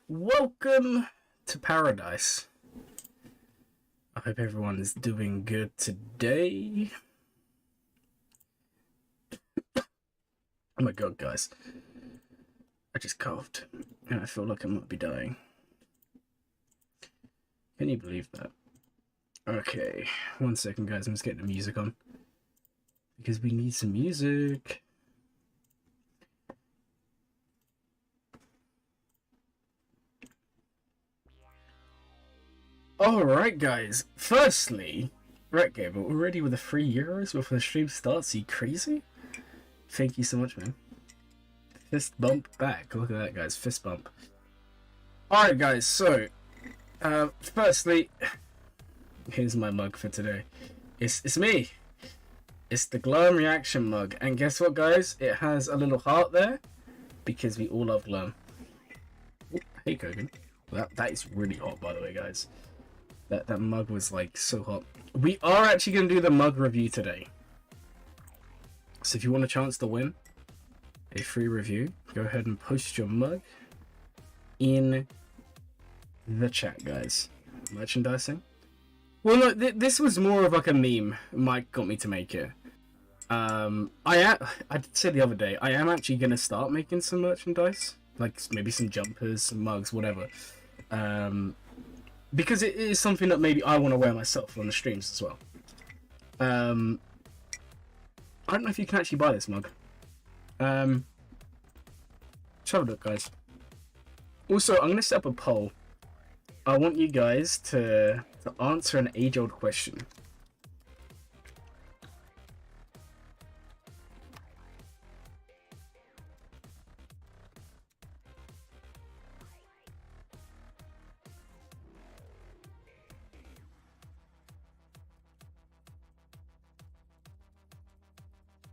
Welcome to paradise. I hope everyone is doing good today. Oh my god, guys. I just coughed and I feel like I might be dying. Can you believe that? Okay, 1 second, guys. I'm just getting the music on because we need some music. Alright, guys. Firstly, right, Gabriel, already with the €3 before the stream starts. Are you crazy? Thank you so much, man. Fist bump back. Look at that, guys. Fist bump. Alright, guys. So, firstly, here's my mug for today. It's me. It's the Glurm reaction mug. And guess what, guys? It has a little heart there because we all love Glurm. Hey, Kogan. That is really hot, by the way, guys. That mug was like so hot. We are actually going to do the mug review today. So if you want a chance to win a free review, go ahead and post your mug in the chat, guys. Merchandising. Well, no, this was more of like a meme. Mike got me to make it. I did say the other day, I am actually going to start making some merchandise. Like maybe some jumpers, some mugs, whatever. Because it is something that maybe I want to wear myself on the streams as well. I don't know if you can actually buy this mug. Let's have a look, guys. Also, I'm going to set up a poll. I want you guys to answer an age-old question.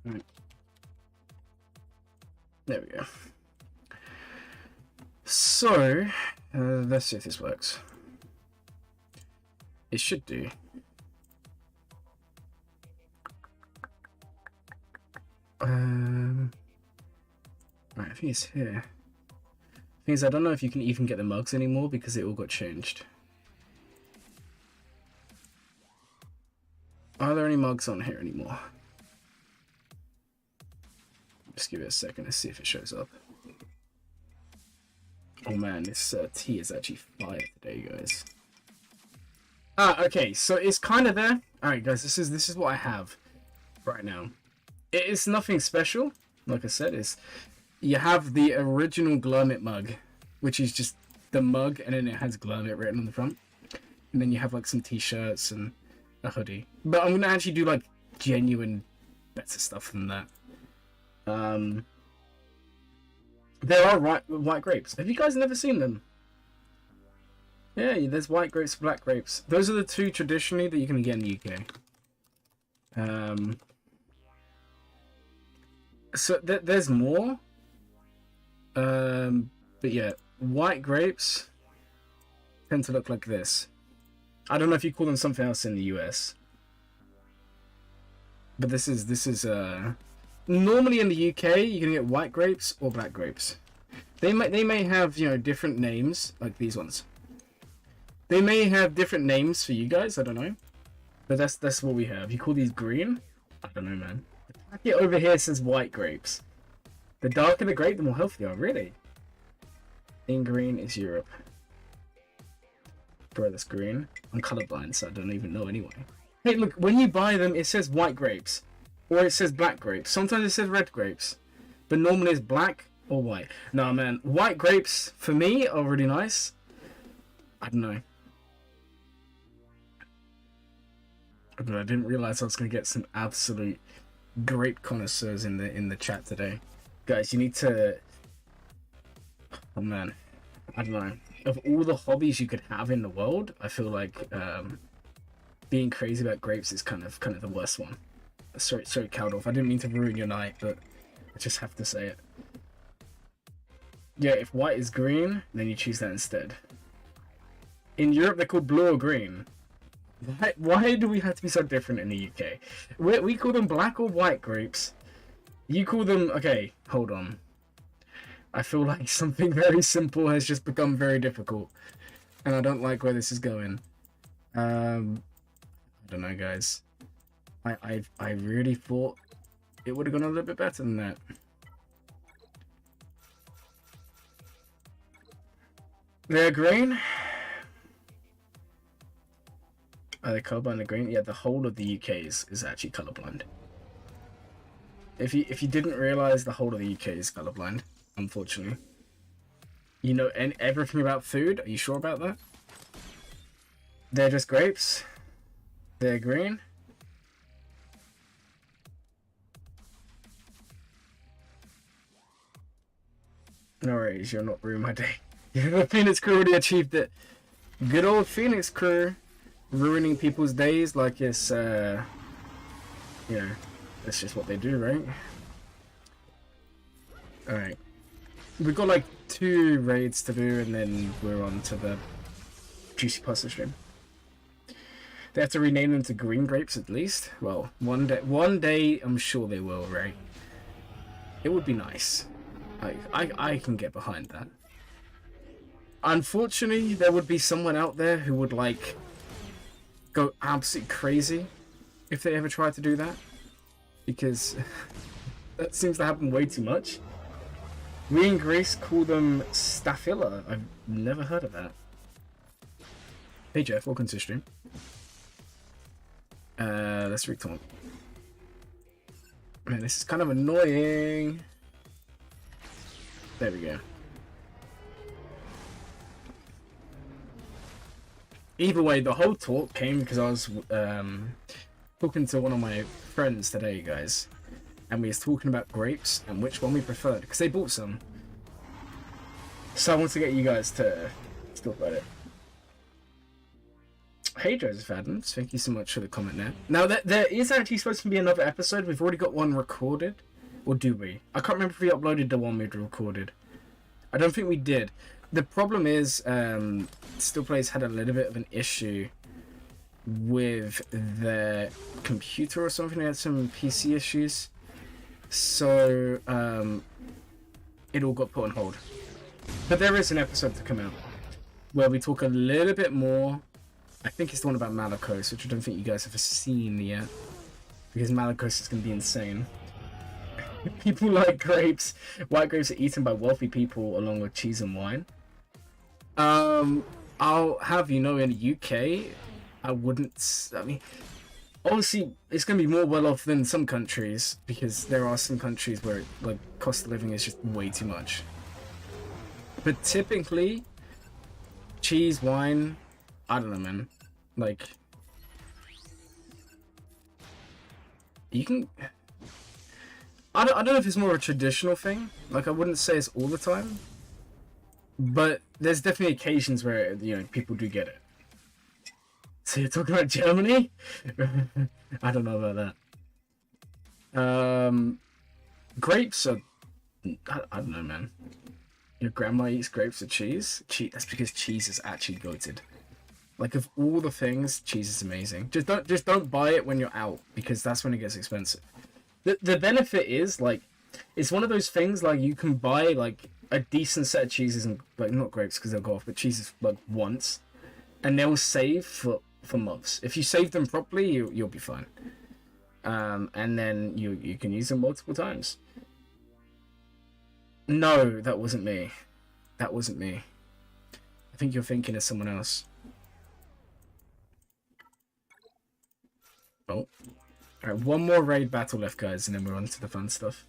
Right. There we go. So, let's see if this works. It should do. Right, I think it's here. Thing is, I don't know if you can even get the mugs anymore because it all got changed. Are there any mugs on here anymore? Just give it a second to see if it shows up. Oh man, this tea is actually fire today, guys. Okay, so it's kind of there. Alright, guys, this is what I have right now. It is nothing special. Like I said, you have the original Glurmit mug, which is just the mug, and then it has Glurmit written on the front. And then you have like some t-shirts and a hoodie. But I'm gonna actually do like genuine better stuff than that. There are white grapes. Have you guys never seen them? Yeah, there's white grapes, black grapes. Those are the two traditionally that you can get in the UK. So there's more. But yeah, white grapes tend to look like this. I don't know if you call them something else in the US. But this is normally in the UK, you can get white grapes or black grapes. They may have, you know, different names, like these ones. They may have different names for you guys, I don't know. But that's what we have. You call these green? I don't know, man. The packet over here says white grapes. The darker the grape, the more healthy they are, really. In green is Europe. Bro, that's green. I'm colorblind, so I don't even know anyway. Hey, look, when you buy them, it says white grapes. Or it says black grapes. Sometimes it says red grapes. But normally it's black or white. Nah, man. White grapes, for me, are really nice. I don't know. But I didn't realize I was going to get some absolute grape connoisseurs in the chat today. Guys, you need to... Oh, man. I don't know. Of all the hobbies you could have in the world, I feel like being crazy about grapes is kind of the worst one. Sorry, Caldorf. I didn't mean to ruin your night, but I just have to say it. Yeah, if white is green, then you choose that instead. In Europe, they're called blue or green. Why do we have to be so different in the UK? We call them black or white grapes. You call them... Okay, hold on. I feel like something very simple has just become very difficult, and I don't like where this is going. I don't know, guys. I really thought it would have gone a little bit better than that. They're green. Are they colorblind? The green? Yeah, the whole of the UK is actually colorblind. If you didn't realize, the whole of the UK is colorblind, unfortunately. You know everything about food? Are you sure about that? They're just grapes. They're green. No worries, you'll not ruin my day. The Phoenix crew already achieved it. Good old Phoenix crew. Ruining people's days like it's, you know, that's just what they do, right? Alright. We've got like 2 raids to do, and then we're on to the juicy pasta stream. They have to rename them to green grapes at least. Well, one day I'm sure they will, right? It would be nice. I can get behind that. Unfortunately, there would be someone out there who would like go absolutely crazy if they ever tried to do that, because that seems to happen way too much. We in Greece call them Staphyla. I've never heard of that. Hey Jeff, welcome to the stream. Let's retaunt. Man, this is kind of annoying. There we go. Either way, the whole talk came because I was talking to one of my friends today, guys, and we was talking about grapes and which one we preferred because they bought some. So I want to get you guys to talk about it. Hey Joseph Adams, thank you so much for the comment there. Now there is actually supposed to be another episode. We've already got one recorded, or do we? I can't remember if we uploaded the one we'd recorded. I don't think we did. The problem is, Still Plays had a little bit of an issue with their computer or something. They had some PC issues, so it all got put on hold. But there is an episode to come out where we talk a little bit more. I think it's the one about Malakos, which I don't think you guys have seen yet, because Malakos is going to be insane. People like grapes. White grapes are eaten by wealthy people along with cheese and wine. I'll have you know, in the UK, I mean, obviously, it's going to be more well off than some countries, because there are some countries where, like, cost of living is just way too much. But typically, cheese, wine, I don't know, man. Like, you can... I don't know if it's more of a traditional thing. Like, I wouldn't say it's all the time. But there's definitely occasions where, you know, people do get it. So you're talking about Germany? I don't know about that. Grapes are... I don't know, man. Your grandma eats grapes with cheese? That's because cheese is actually goated. Like, of all the things, cheese is amazing. Just don't buy it when you're out, because that's when it gets expensive. The benefit is, like, it's one of those things, like, you can buy, like, a decent set of cheeses, and, like, not grapes because they'll go off, but cheeses, like, once, and they'll save for months. If you save them properly, you'll be fine. And then you can use them multiple times. No, that wasn't me. That wasn't me. I think you're thinking of someone else. Oh. Alright, one more raid battle left, guys, and then we're on to the fun stuff.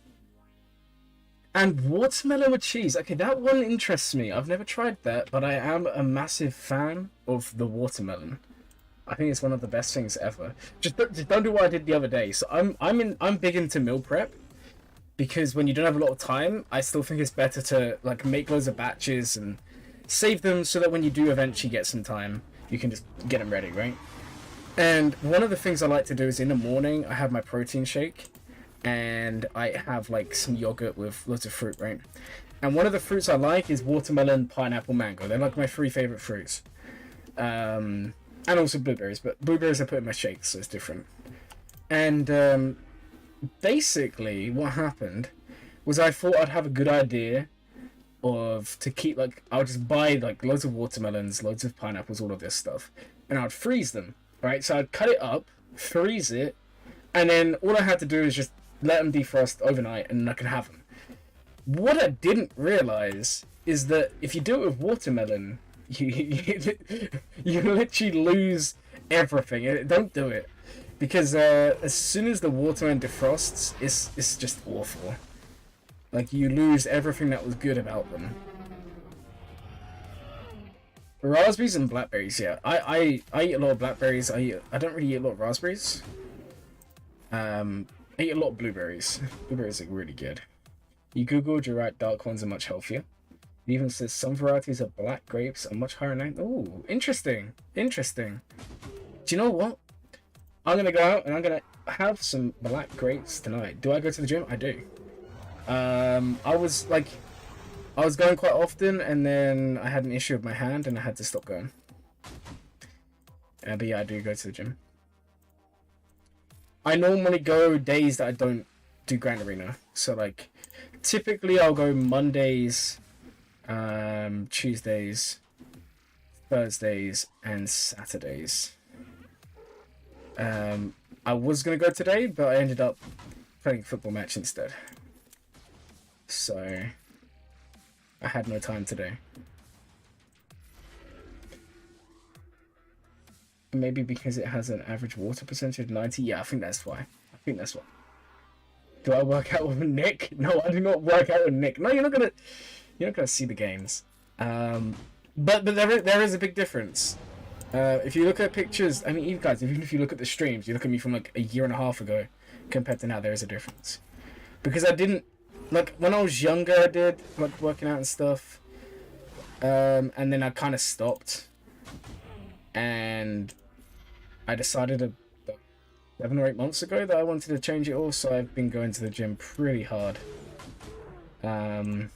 And watermelon with cheese. Okay, that one interests me. I've never tried that, but I am a massive fan of the watermelon. I think it's one of the best things ever. Just don't do what I did the other day. So I'm big into meal prep, because when you don't have a lot of time, I still think it's better to, like, make loads of batches and save them so that when you do eventually get some time, you can just get them ready, right? And one of the things I like to do is in the morning, I have my protein shake, and I have, like, some yogurt with lots of fruit, right? And one of the fruits I like is watermelon, pineapple, mango. They're, like, my 3 favorite fruits. And also blueberries, but blueberries I put in my shakes, so it's different. And basically what happened was I thought I'd have a good idea to keep, like, I'll just buy like loads of watermelons, loads of pineapples, all of this stuff, and I'd freeze them, right? So I'd cut it up, freeze it, and then all I had to do is just let them defrost overnight, and I could have them. What I didn't realize is that if you do it with watermelon, you literally lose everything. Don't do it, because as soon as the watermelon defrosts, it's just awful. Like, you lose everything that was good about them. Raspberries and blackberries, yeah. I eat a lot of blackberries. I don't really eat a lot of raspberries. I eat a lot of blueberries. Blueberries are really good. You googled, you're right, dark ones are much healthier. It even says some varieties of black grapes are much higher in... Oh, interesting. Interesting. Do you know what? I'm going to go out and I'm going to have some black grapes tonight. Do I go to the gym? I do. I was going quite often, and then I had an issue with my hand and I had to stop going. But yeah, I do go to the gym. I normally go days that I don't do Grand Arena. So like, typically I'll go Mondays, Tuesdays, Thursdays, and Saturdays. I was gonna go today, but I ended up playing a football match instead. So I had no time today. Maybe because it has an average water percentage of 90. Yeah, I think that's why. I think that's why. Do I work out with Nick? No, I do not work out with Nick. No, you're not gonna see the games. But there is a big difference. If you look at pictures, I mean, you guys, even if you look at the streams, you look at me from like a year and a half ago compared to now, there is a difference. Because I didn't, like, when I was younger, I did like working out and stuff, and then I kind of stopped, and I decided 7 or 8 months ago that I wanted to change it all, so I've been going to the gym pretty hard. Glurmit?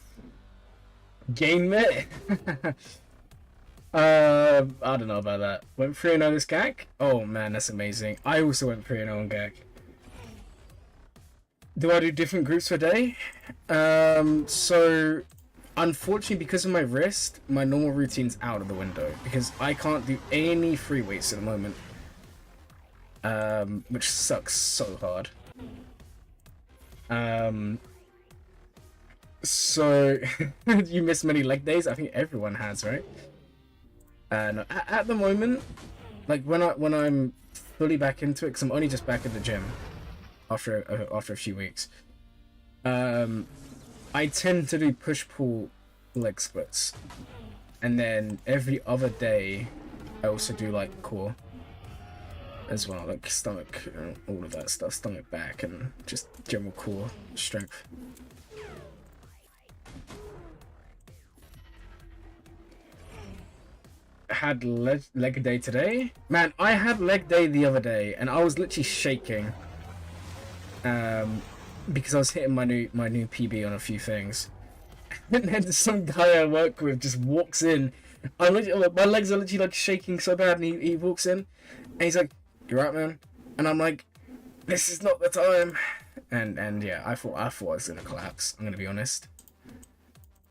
I don't know about that. Went 3-0 this GAC? Oh man, that's amazing. I also went 3-0 on GAC. Do I do different groups per day? So unfortunately, because of my wrist, my normal routine's out of the window because I can't do any free weights at the moment. Which sucks so hard. So you miss many leg days? I think everyone has, right? And at the moment, like when I'm fully back into it, because I'm only just back at the gym after a few weeks. I tend to do push-pull leg splits, and then every other day I also do like core as well, like stomach, all of that stuff, stomach, back, and just general core strength. Had leg day today. Man, I had leg day the other day, and I was literally shaking. Because I was hitting my new PB on a few things, and then some guy I work with just walks in. My legs are literally like shaking so bad, and he walks in, and he's like, "You right, man?" And I'm like, "This is not the time." And yeah, I thought I was gonna collapse. I'm gonna be honest.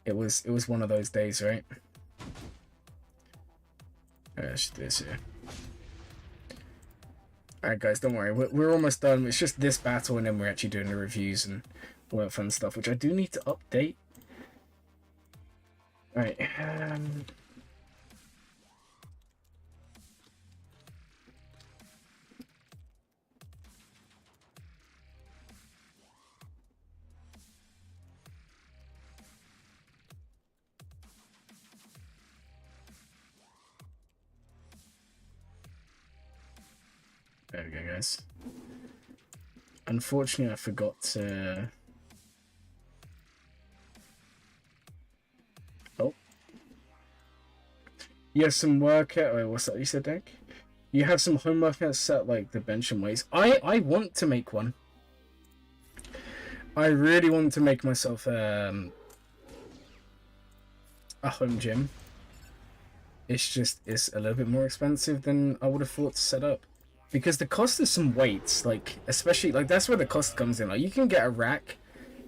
It was one of those days, right? Let's do this here. Alright guys, don't worry, we're almost done. It's just this battle and then we're actually doing the reviews and all that fun stuff, which I do need to update. Alright, there we go, guys. Unfortunately, I forgot to... Oh. You have some workout... Wait, what's that you said, Nick? You have some home workouts set, like the bench and weights. I want to make one. I really want to make myself a home gym. It's a little bit more expensive than I would have thought to set up. Because the cost of some weights, like, especially, like, that's where the cost comes in. Like, you can get a rack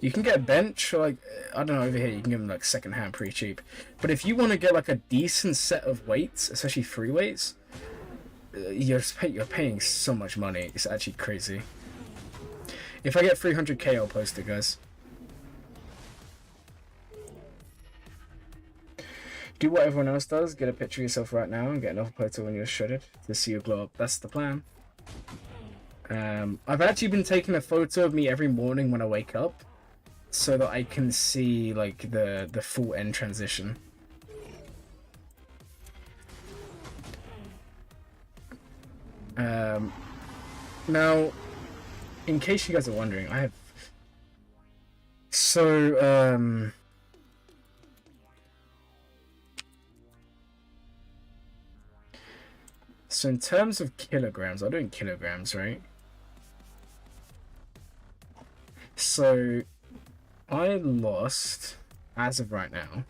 You can get a bench, or like, I don't know, over here you can get them like second hand pretty cheap. But if you want to get like a decent set of weights, especially free weights, you're paying so much money. It's actually crazy. If I get 300k, I'll post it, guys. Do what everyone else does. Get a picture of yourself right now and get another photo when you're shredded to see you glow up. That's the plan. I've actually been taking a photo of me every morning when I wake up, so that I can see like the full end transition. Now, in case you guys are wondering, I have so in terms of kilograms, I'm doing kilograms, right? So I lost, as of right now,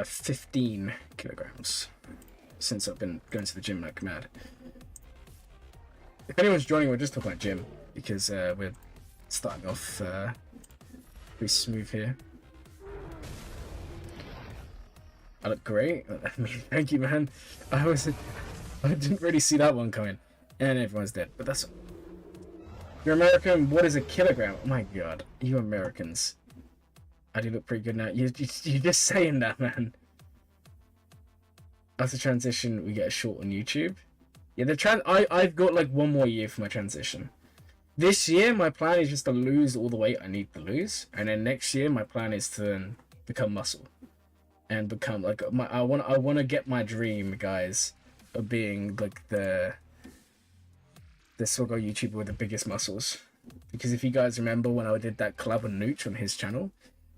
15 kilograms since I've been going to the gym like mad. If anyone's joining, we're just talking about gym because we're starting off pretty smooth here. I look great. I mean, thank you, man. I didn't really see that one coming. And everyone's dead. But that's... You're American. What is a kilogram? Oh my god. You Americans. I do look pretty good now. You're just saying that, man. After transition, we get a short on YouTube. Yeah, I've got like 1 more year for my transition. This year, my plan is just to lose all the weight I need to lose. And then next year, my plan is to then become muscle. And become like I want to get my dream, guys, of being like the SWGOH YouTuber with the biggest muscles. Because if you guys remember when I did that collab with Nooch on his channel,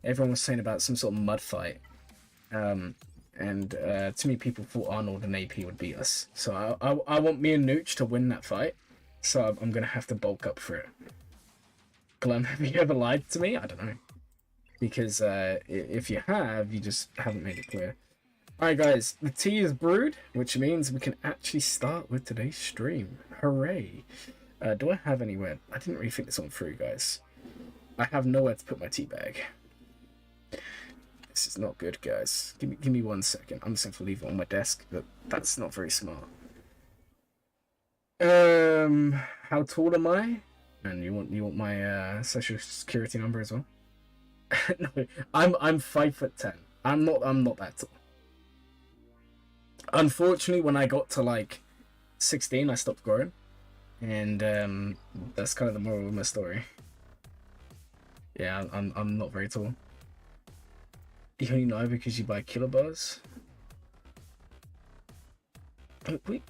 everyone was saying about some sort of mud fight, and too many people thought Arnold and AP would beat us. So I want me and Nooch to win that fight. So I'm gonna have to bulk up for it. Glum, have you ever lied to me? I don't know. Because if you have, you just haven't made it clear. Alright guys, the tea is brewed, which means we can actually start with today's stream. Hooray! Do I have anywhere? I didn't really think this one through, guys. I have nowhere to put my tea bag. This is not good, guys. Give me 1 second. I'm just going to leave it on my desk, but that's not very smart. How tall am I? And you want my social security number as well? No, I'm 5'10". I'm not that tall. Unfortunately, when I got to like 16, I stopped growing, and that's kind of the moral of my story. Yeah, I'm not very tall. You only know because you buy kilobars.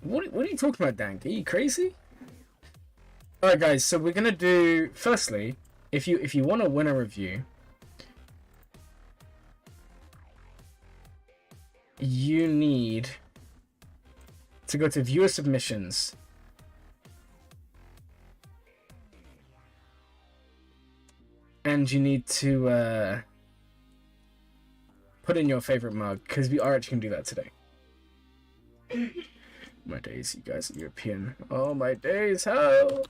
What are you talking about, Dan? Are you crazy? All right, guys. So we're gonna do firstly, if you want to win a review, you need to go to viewer submissions. And you need to put in your favorite mug, because we are actually going to do that today. My days, you guys are European. Oh, my days, how?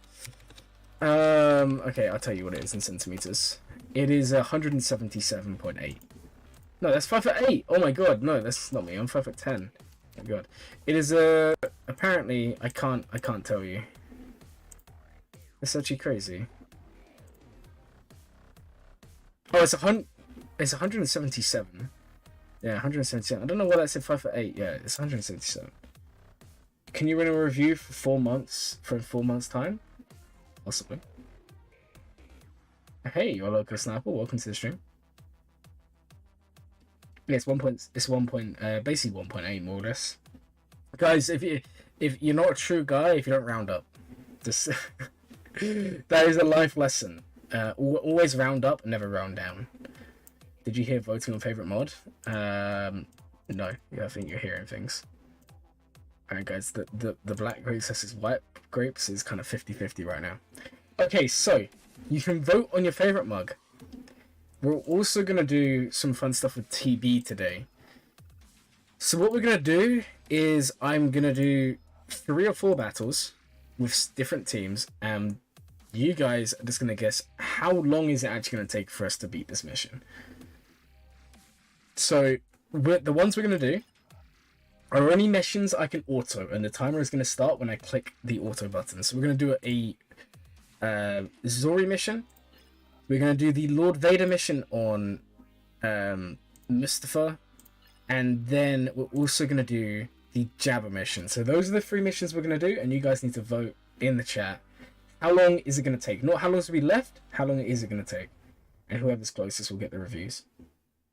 Okay, I'll tell you what it is in centimeters. It is 177.8. No, that's 5'8". Oh my god, no, that's not me. I'm 5'10". Oh my god. It is apparently I can't tell you. It's actually crazy. Oh, it's 177. Yeah, 177. I don't know why that said 5'8". Yeah, it's 177. Can you run a review for 4 months for 4 months time? Possibly. Hey, your local sniper, welcome to the stream. Yeah, it's basically 1.8 more or less. Guys, if you're not a true guy, if you don't round up, just that is a life lesson. Always round up, never round down. Did you hear voting on favorite mod? No, yeah, I think you're hearing things. Alright guys, the black grapes versus white grapes is kind of 50-50 right now. Okay, so you can vote on your favorite mug. We're also going to do some fun stuff with TB today. So what we're going to do is I'm going to do 3 or 4 battles with different teams, and you guys are just going to guess how long is it actually going to take for us to beat this mission. So the ones we're going to do are only missions I can auto, and the timer is going to start when I click the auto button. So we're going to do a Zori mission. We're going to do the Lord Vader mission on Mustafa, and then we're also going to do the Jabba mission. So those are the 3 missions we're going to do, and you guys need to vote in the chat. How long is it going to take? Not how long is we left, how long is it going to take? And whoever's closest will get the reviews.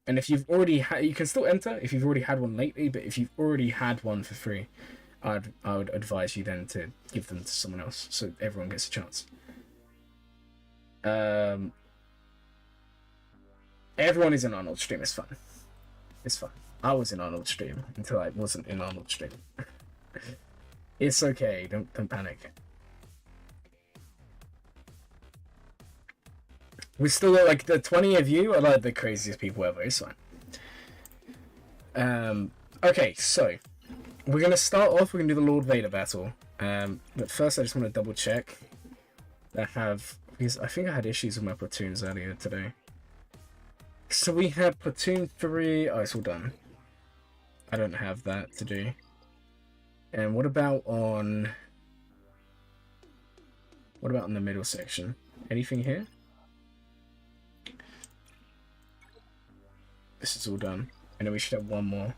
And if you've already had, you can still enter if you've already had one lately, but if you've already had one for free, I would advise you then to give them to someone else so everyone gets a chance. Everyone is in Arnold's stream. It's fun. It's fun. I was in Arnold's stream until I wasn't in Arnold's stream. It's okay. Don't panic. We still got like the 20 of you are like the craziest people ever. It's fine. Okay, so we're gonna start off. We're gonna do the Lord Vader battle. But first, I just want to double check that because I think I had issues with my platoons earlier today. So we have platoon 3. Oh, it's all done. I don't have that to do. And what about on the middle section? Anything here? This is all done. And then we should have one more.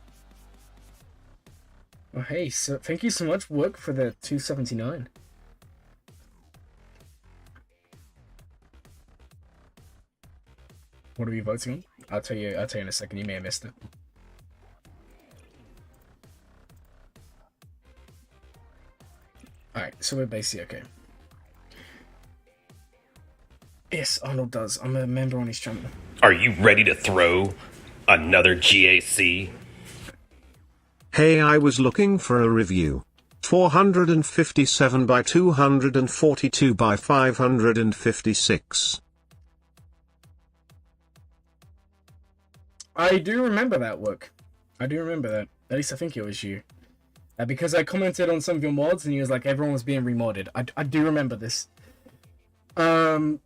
Oh, hey, so thank you so much, Wook, for the 279. What are we voting on? I'll tell you in a second. You may have missed it. Alright, so we're basically okay. Yes, Arnold does. I'm a member on his channel. Are you ready to throw another GAC? Hey, I was looking for a review. 457 by 242 by 556. I do remember that, Wook. I do remember that. At least I think it was you. Because I commented on some of your mods and you was like, everyone was being remodded. I do remember this. That's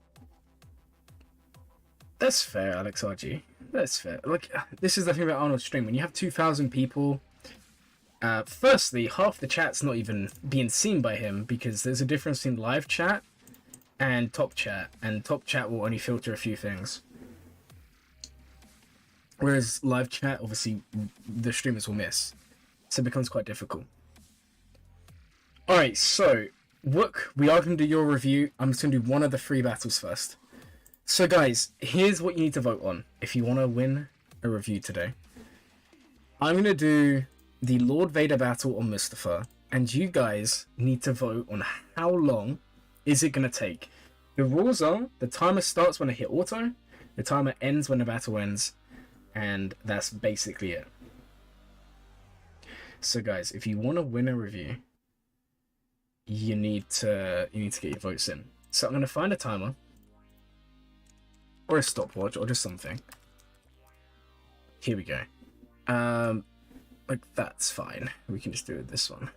fair, Alex RG. That's fair. Like, this is the thing about Arnold's stream. When you have 2,000 people, firstly, half the chat's not even being seen by him because there's a difference in live chat and top chat. And top chat will only filter a few things. Whereas live chat, obviously, the streamers will miss. So it becomes quite difficult. Alright, so, Wook, we are going to do your review. I'm just going to do one of the 3 battles first. So guys, here's what you need to vote on if you want to win a review today. I'm going to do the Lord Vader battle on Mustafa, and you guys need to vote on how long is it going to take. The rules are, the timer starts when I hit auto, the timer ends when the battle ends, and that's basically it. So guys, if you want to win a review, you need to get your votes in. So I'm going to find a timer, or a stopwatch, or just something. Here we go. Like, that's fine. We can just do it this one.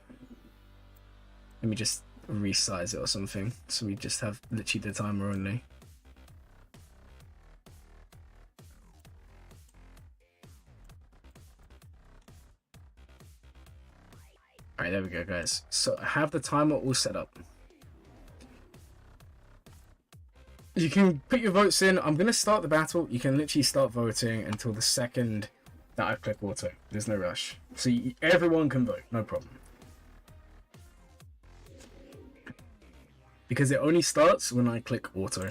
Let me just resize it or something, so we just have literally the timer only. Alright, there we go, guys. So I have the timer all set up. You can put your votes in. I'm going to start the battle. You can literally start voting until the second that I click auto. There's no rush. So everyone can vote, no problem. Because it only starts when I click auto.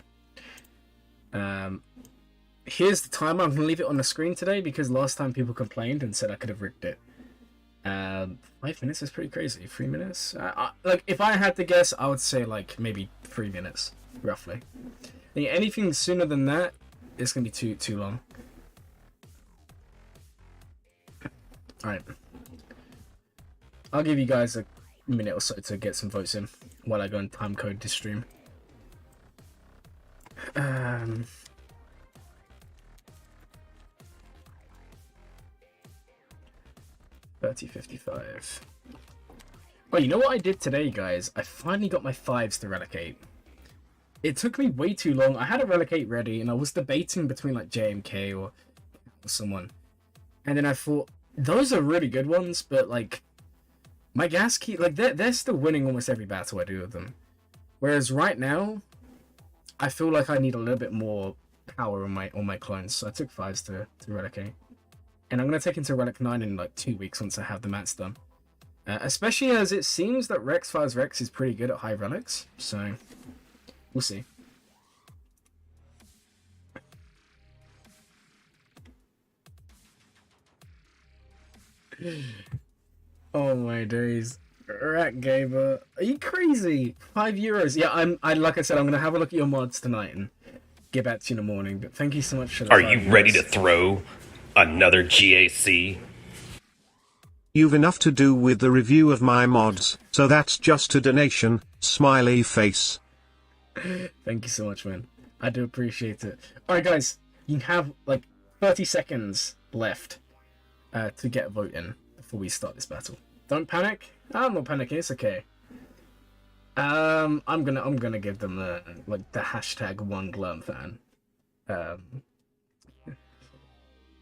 Here's the timer. I'm going to leave it on the screen today because last time people complained and said I could have rigged it. 5 minutes is pretty crazy. 3 minutes? Like, if I had to guess, I would say like maybe 3 minutes, roughly. Anything sooner than that, it's gonna be too long. Alright. I'll give you guys a minute or so to get some votes in while I go and timecode this stream. 30:55. Oh, you know what I did today, guys? I finally got my 5s to relicate. It took me way too long. I had a relicate ready, and I was debating between like JMK or someone. And then I thought, those are really good ones, but like, my gas key, like, they're still winning almost every battle I do with them. Whereas right now, I feel like I need a little bit more power on my clones, so I took 5s to relicate. And I'm going to take into Relic 9 in like 2 weeks once I have the mats done. Especially as it seems that Rex 5's Rex is pretty good at high relics, so we'll see. Oh my days. Rat Gamer. Are you crazy? €5. Yeah, I like I said, I'm gonna have a look at your mods tonight and get back to you in the morning. But thank you so much for the Are you ready to throw another GAC? You've enough to do with the review of my mods, so that's just a donation, smiley face. Thank you so much, man. I do appreciate it. Alright guys, you have like 30 seconds left to get a vote in before we start this battle. Don't panic. I'm not panicking, it's okay. I'm gonna give them the hashtag one Glurm fan.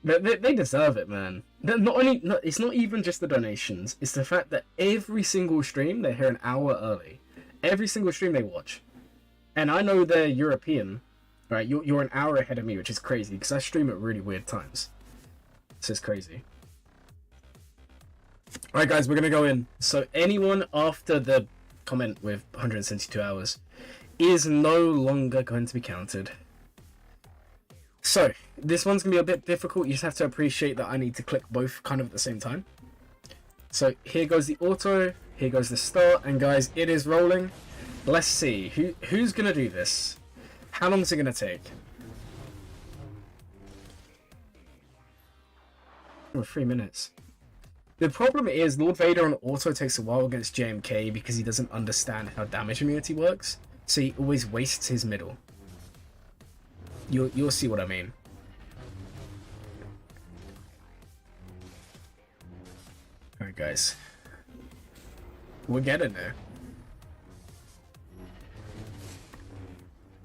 They deserve it, man. It's not even just the donations. It's the fact that every single stream they're here an hour early. Every single stream they watch, and I know they're European, right? You're an hour ahead of me, which is crazy because I stream at really weird times. This is crazy. All right, guys, we're gonna go in. So anyone after the comment with 172 hours is no longer going to be counted. So, this one's going to be a bit difficult. You just have to appreciate that I need to click both kind of at the same time. So, here goes the auto, here goes the start, and guys, it is rolling. Let's see, who's going to do this? How long is it going to take? Oh, 3 minutes. The problem is, Lord Vader on auto takes a while against JMK because he doesn't understand how damage immunity works, so he always wastes his middle. You'll see what I mean. Alright guys. We're getting there.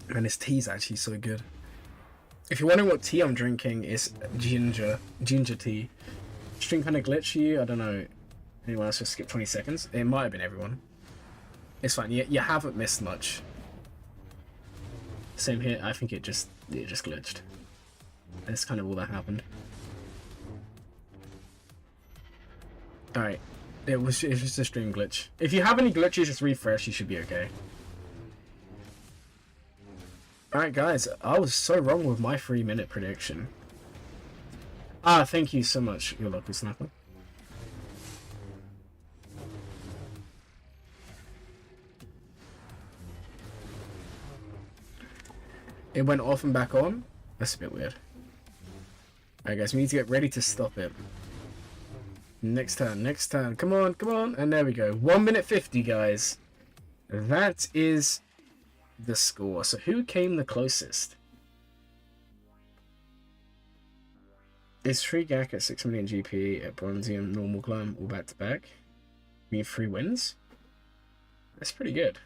And this tea's actually so good. If you're wondering what tea I'm drinking, it's ginger tea. Stream kind of glitchy, I don't know. Anyone else just skip 20 seconds? It might have been everyone. It's fine, you haven't missed much. Same here, I think it just glitched. That's kind of all that happened. Alright. It was just a stream glitch. If you have any glitches, just refresh, you should be okay. Alright guys, I was so wrong with my 3-minute prediction. Ah, thank you so much, your local sniper. It went off and back on? That's a bit weird. Alright guys, we need to get ready to stop it. Next turn. Come on. And there we go. 1 minute 50, guys. That is the score. So who came the closest? Is 3 GAC at 6 million GP at Bronzium, normal climb, all back to back? We have 3 wins? That's pretty good.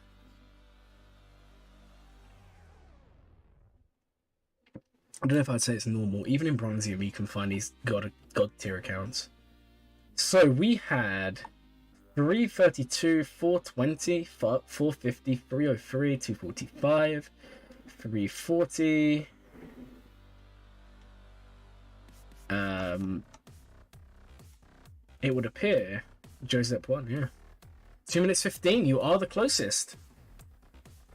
I don't know if I'd say it's normal. Even in Bronzium, you can find these god tier accounts. So we had 332, 420, 450, 303, 245, 340. It would appear Joseph won, yeah. 2 minutes 15, you are the closest.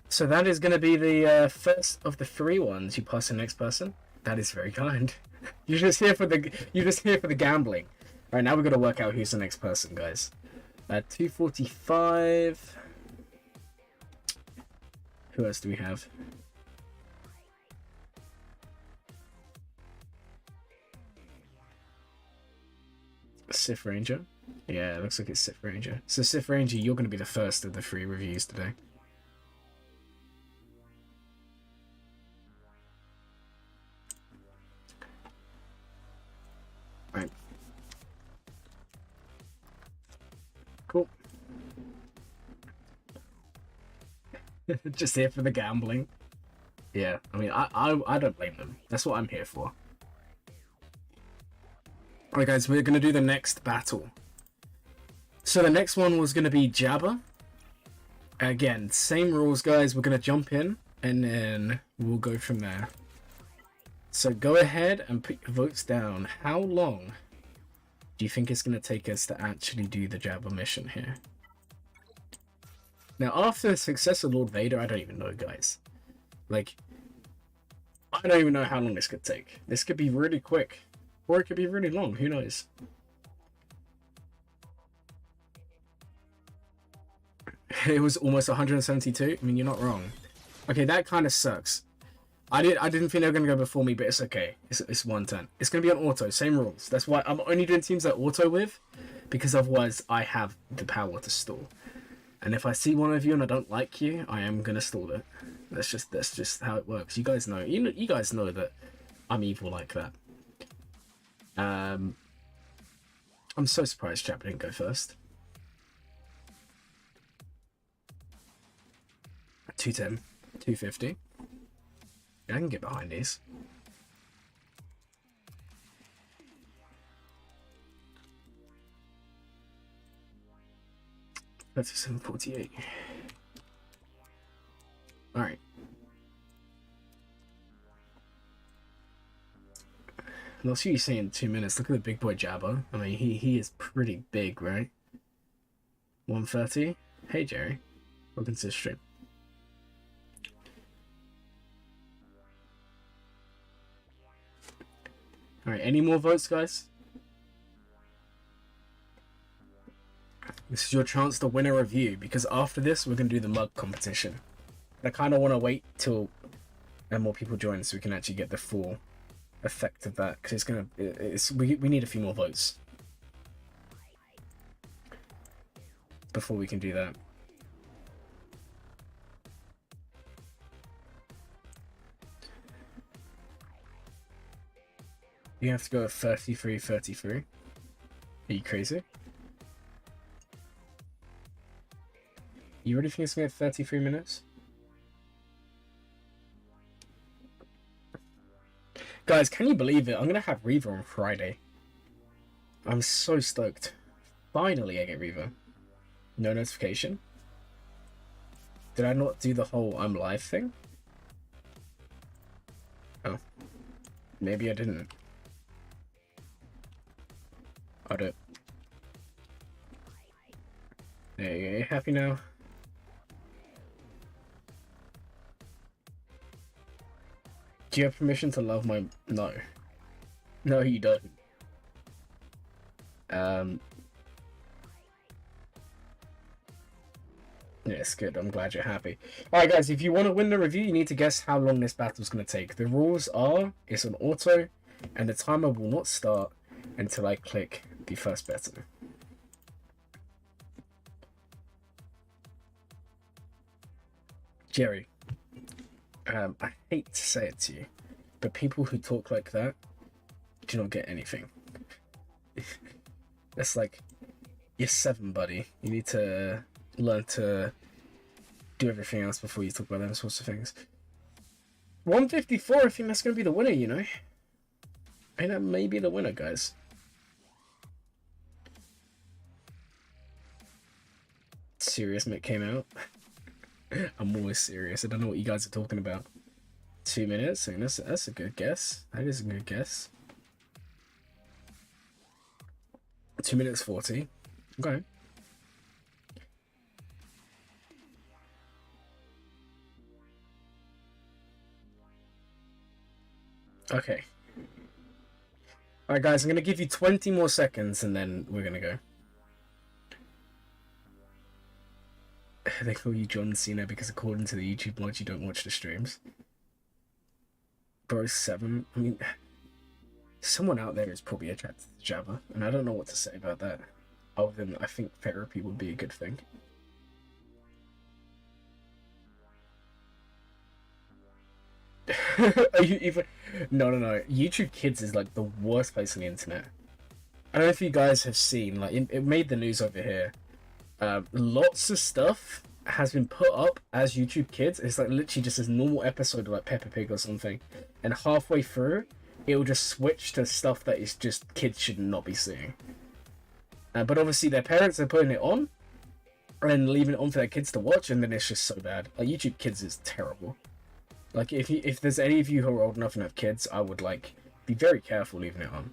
So that is going to be the first of the 3 ones. You pass the next person. That is very kind. You're just here for the gambling. All right, now we've got to work out who's the next person, guys. 245. Who else do we have? Sith Ranger. Yeah, it looks like it's Sith Ranger. So Sith Ranger, you're going to be the first of the 3 reviews today. Right. Cool. Just here for the gambling. Yeah, I mean, I don't blame them. That's what I'm here for. Alright guys, we're gonna do the next battle. So the next one was gonna be Jabba. Again, same rules guys, we're gonna jump in and then we'll go from there. So go ahead and put your votes down. How long do you think it's gonna take us to actually do the Jabba mission here? Now after the success of Lord Vader, I don't even know guys. Like, I don't even know how long this could take. This could be really quick. Or it could be really long, who knows? It was almost 172. I mean, you're not wrong. Okay, that kind of sucks. I didn't think they were going to go before me, but it's okay. It's one turn. It's going to be on auto, same rules. That's why I'm only doing teams that auto with, because otherwise I have the power to stall. And if I see one of you and I don't like you, I am going to stall it. That's just how it works. You guys know. You guys know that I'm evil like that. I'm so surprised Chapter didn't go first. 210, 250. Yeah, I can get behind these. That's 748. All right. And I'll see you say in 2 minutes. Look at the big boy Jabba. I mean, he is pretty big, right? 130. Hey, Jerry. Welcome to the stream. All right. Any more votes, guys? This is your chance to win a review, because after this, we're going to do the mug competition. I kind of want to wait till more people join so we can actually get the full effect of that, because we need a few more votes before we can do that. You have to go at 33. Are you crazy? You really think it's gonna be 33 minutes? Guys, can you believe it? I'm gonna have Reaver on Friday. I'm so stoked. Finally, I get Reaver. No notification. Did I not do the whole I'm live thing? Oh. Maybe I didn't. I'll do it. There you go. You happy now? Do you have permission to love my... No. No, you don't. Yeah, it's good. I'm glad you're happy. Alright, guys, if you want to win the review, you need to guess how long this battle's going to take. The rules are, it's on auto, and the timer will not start until I click the first button. Jerry. I hate to say it to you, but people who talk like that do not get anything. That's like, you're 7, buddy. You need to learn to do everything else before you talk about them sorts of things. 154, I think that's going to be the winner, you know? And that may be the winner, guys. Serious Mick came out. I'm always serious. I don't know what you guys are talking about. 2 minutes. I mean, that's a good guess. That is a good guess. 2 minutes 40. Okay. Okay. Alright, guys. I'm going to give you 20 more seconds and then we're going to go. They call you John Cena because according to the YouTube mods, you don't watch the streams. Bro, 7. I mean, someone out there is probably attracted to Jabba, and I don't know what to say about that. Other than I think therapy would be a good thing. Are you even... No. YouTube Kids is like the worst place on the internet. I don't know if you guys have seen, like, it made the news over here. Lots of stuff has been put up as YouTube Kids. It's like literally just this normal episode of like Peppa Pig or something, and halfway through, it will just switch to stuff that is just kids should not be seeing. But obviously, their parents are putting it on and leaving it on for their kids to watch, and then it's just so bad. Like YouTube Kids is terrible. Like if there's any of you who are old enough and have kids, I would like be very careful leaving it on.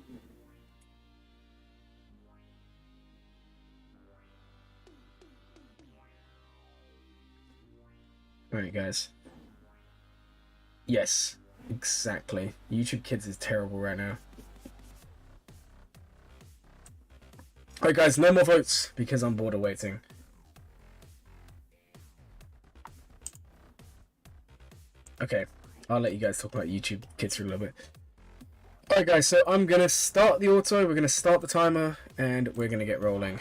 Alright, guys. Yes, exactly. YouTube Kids is terrible right now. Alright, guys, no more votes because I'm bored of waiting. Okay, I'll let you guys talk about YouTube Kids for a little bit. Alright, guys, so I'm gonna start the auto, we're gonna start the timer, and we're gonna get rolling.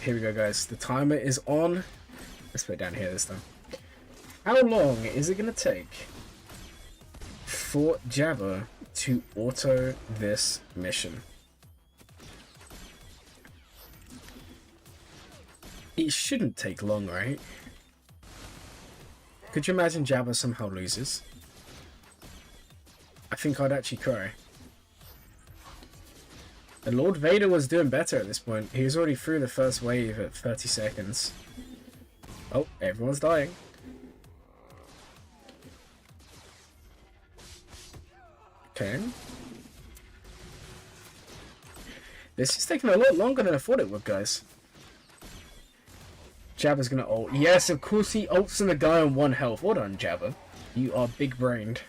Here we go, guys. The timer is on. Let's put it down here this time. How long is it going to take for Jabba to auto this mission? It shouldn't take long, right? Could you imagine Jabba somehow loses? I think I'd actually cry. And Lord Vader was doing better at this point. He was already through the first wave at 30 seconds. Oh, everyone's dying. Okay. This is taking a lot longer than I thought it would, guys. Jabba's gonna ult. Yes, of course he ults in the guy on 1 health. Well done, Jabba. You are big-brained.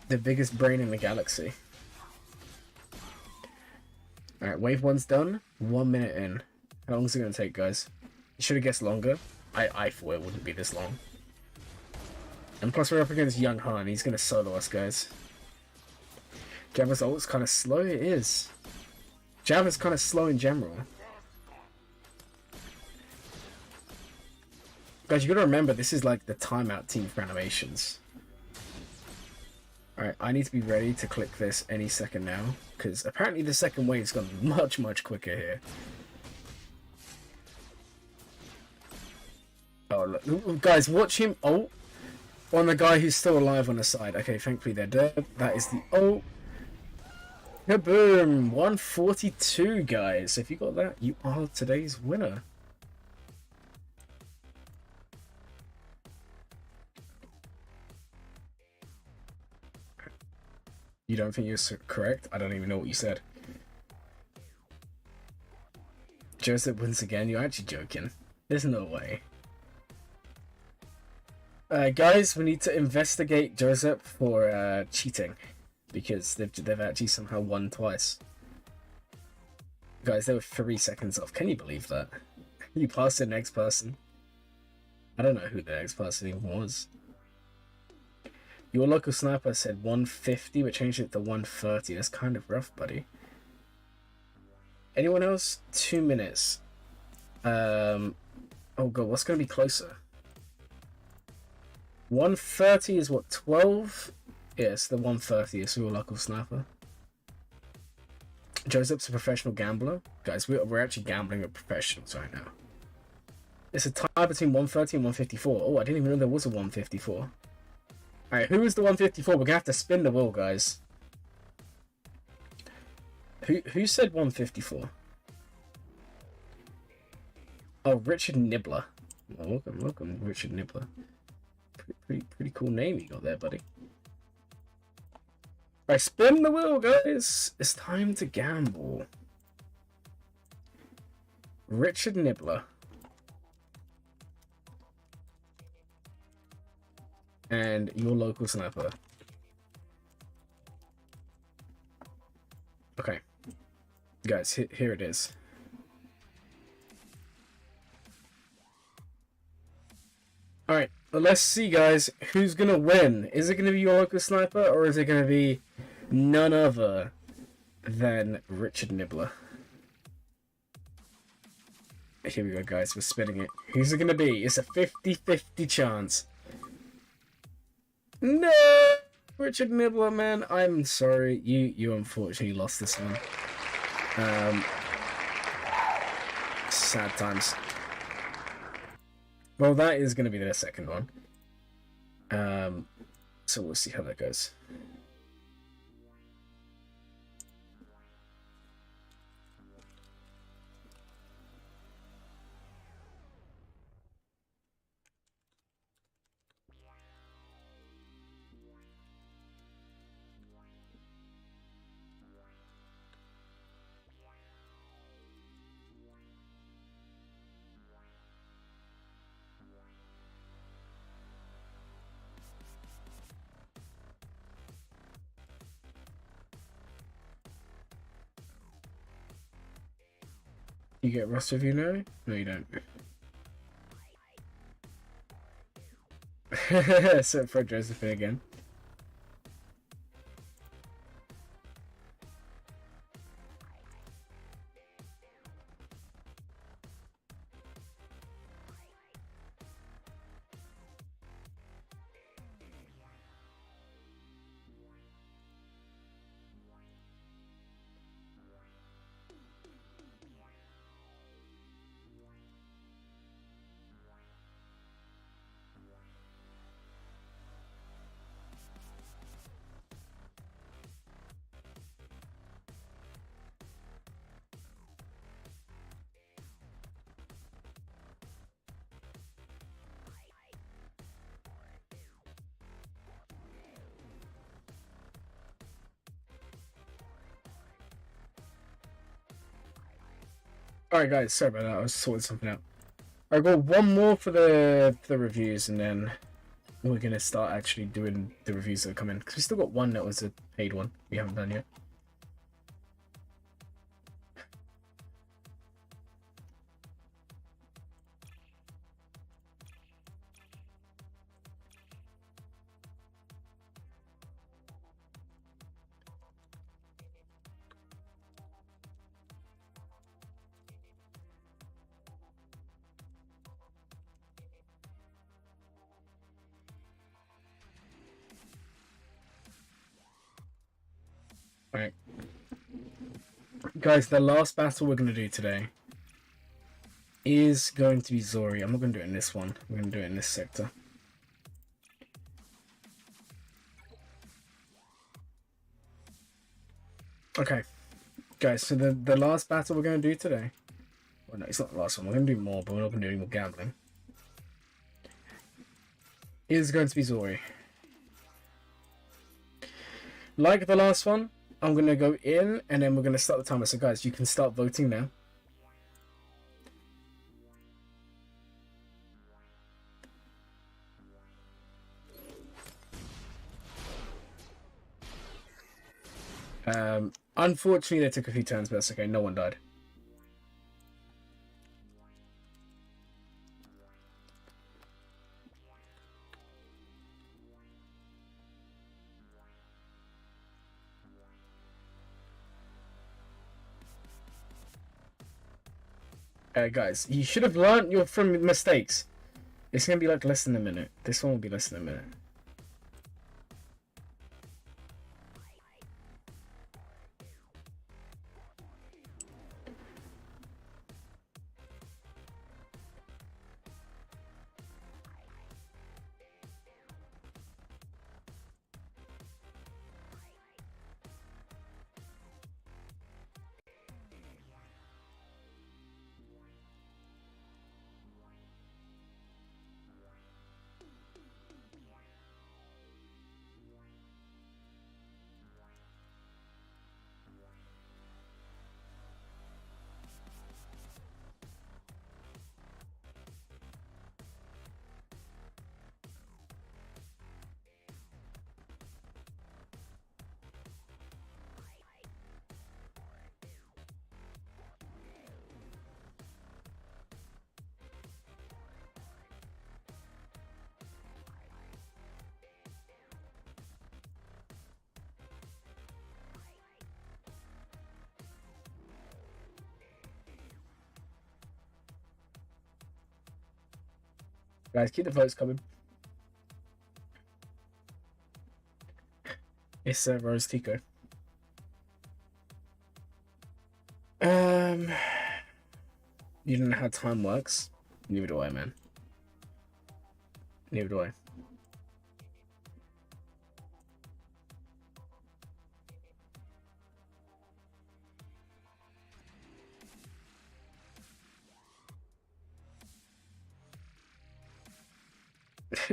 The biggest brain in the galaxy. Alright, wave 1's done. 1 minute in. How long is it gonna take, guys? You should have guessed longer. I thought it wouldn't be this long. And plus we're up against Young Han, he's gonna solo us, guys. Jabba's ult's kinda slow, it is. Jabba's kinda slow in general. Guys, you gotta remember, this is like the timeout team for animations. Alright, I need to be ready to click this any second now, because apparently the second wave's gone much, much quicker here. Oh, look, guys, watch him ult on the guy who's still alive on the side. Okay, thankfully they're dead. That is the ult. Kaboom! 142, guys. If you got that, you are today's winner. You don't think you're correct? I don't even know what you said. Joseph wins again? You're actually joking. There's no way. Guys, we need to investigate Joseph for cheating, because they've actually somehow won twice. Guys, they were 3 seconds off. Can you believe that? You passed the next person. I don't know who the next person even was. Your local sniper said 150, but changed it to 130. That's kind of rough, buddy. Anyone else? 2 minutes. Oh god, what's going to be closer? 130 is what, 12? Yes, the 130 is your local sniper. Joseph's a professional gambler. Guys, we're actually gambling with professionals right now. It's a tie between 130 and 154. Oh, I didn't even know there was a 154. Alright, who is the 154? We're gonna have to spin the wheel, guys. Who said 154? Oh, Richard Nibbler. Oh, welcome, Richard Nibbler. Pretty cool name you got there, buddy. Alright, spin the wheel, guys. It's time to gamble. Richard Nibbler. And your local sniper. Okay. Guys, here it is. Alright, let's see, guys. Who's gonna win? Is it gonna be your local sniper, or is it gonna be none other than Richard Nibbler? Here we go, guys. We're spinning it. Who's it gonna be? It's a 50-50 chance. No! Richard Nibbler, man. I'm sorry. You unfortunately lost this one. Sad times. Well, that is going to be the second one. So we'll see how that goes. You get Rust review now? No, you don't. So for Josephine again. Alright guys, sorry about that, I was sorting something out. I got one more for the reviews, and then we're gonna start actually doing the reviews that come in, because we still got one that was a paid one we haven't done yet. Alright. Guys, the last battle we're going to do today is going to be Zori. I'm not going to do it in this one. We're going to do it in this sector. Okay. Guys, so the last battle we're going to do today... Well, no, it's not the last one. We're going to do more, but we're not going to do any more gambling. Is going to be Zori. Like the last one, I'm going to go in, and then we're going to start the timer. So guys, you can start voting now. Unfortunately, they took a few turns, but that's okay. No one died. Guys, you should have learned from mistakes. It's gonna be like less than a minute. This one will be less than a minute. Guys, keep the votes coming. It's Rose Tico. You don't know how time works? Neither do I, man. Neither do I.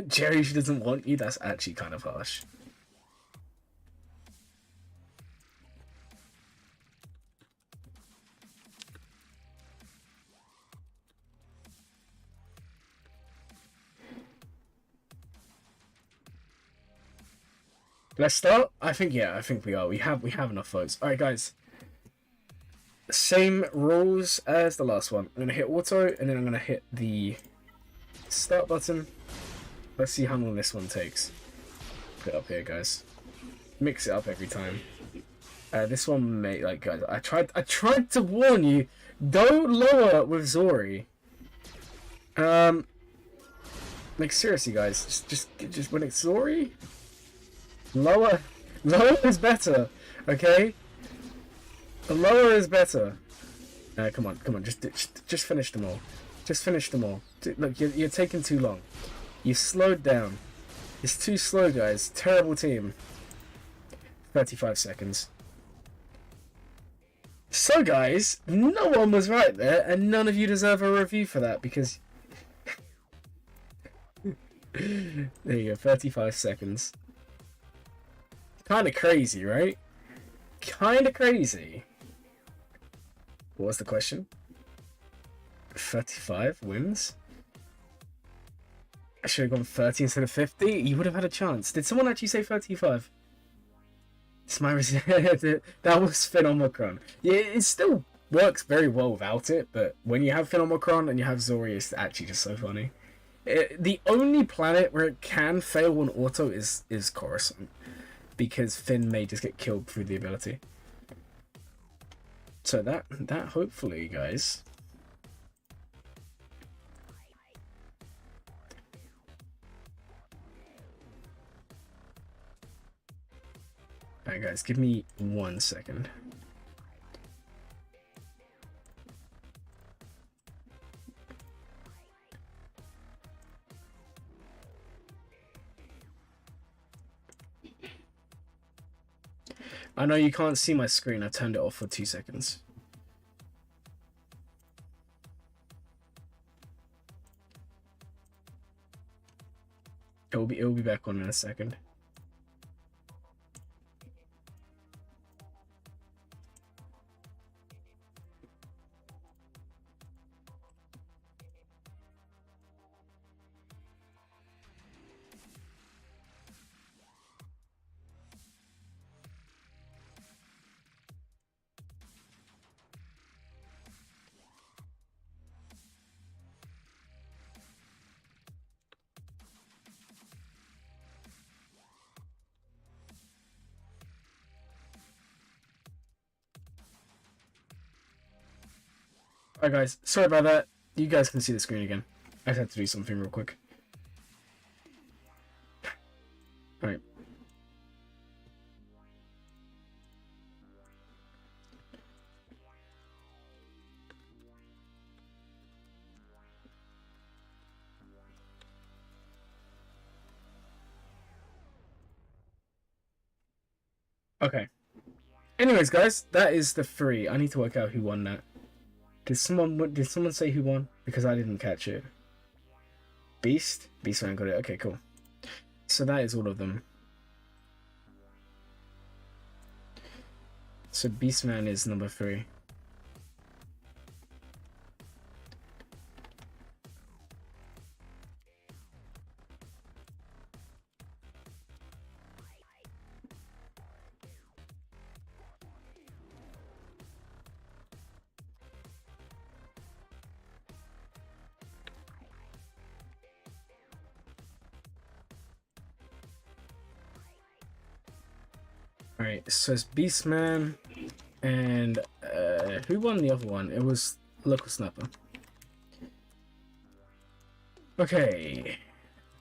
Jerry, she doesn't want you. That's actually kind of harsh. Let's start. I think we are. We have enough votes. All right, guys. Same rules as the last one. I'm gonna hit auto, and then I'm gonna hit the start button. Let's see how long this one takes. Put it up here, guys. Mix it up every time. This one may guys. I tried to warn you. Don't lower with Zori. Seriously, guys. Just when it's Zori. Lower is better, okay? The lower is better. Come on, just finish them all. Just finish them all. Look, you're taking too long. You slowed down. It's too slow, guys. Terrible team. 35 seconds. So, guys, no one was right there, and none of you deserve a review for that because. There you go. 35 seconds. Kind of crazy, right? Kind of crazy. What was the question? 35 wins? I should have gone 30 instead of 50. You would have had a chance. Did someone actually say 35? It's my that was Finn Omicron. Yeah, it still works very well without it, but when you have Finn Omicron and you have Zori, it's actually just so funny. The only planet where it can fail on auto is Coruscant. Because Finn may just get killed through the ability. So that hopefully, guys. Alright, guys, give me 1 second. I know you can't see my screen. I turned it off for 2 seconds. It'll be back on in a second. Alright guys, sorry about that. You guys can see the screen again. I just had to do something real quick. Alright. Okay. Anyways guys, that is the 3. I need to work out who won that. Did someone say who won? Because I didn't catch it. Beast? Beastman got it. Okay, cool. So that is all of them. So Beastman is number 3. Alright, so it's Beastman, and who won the other one? It was Local Sniper. Okay,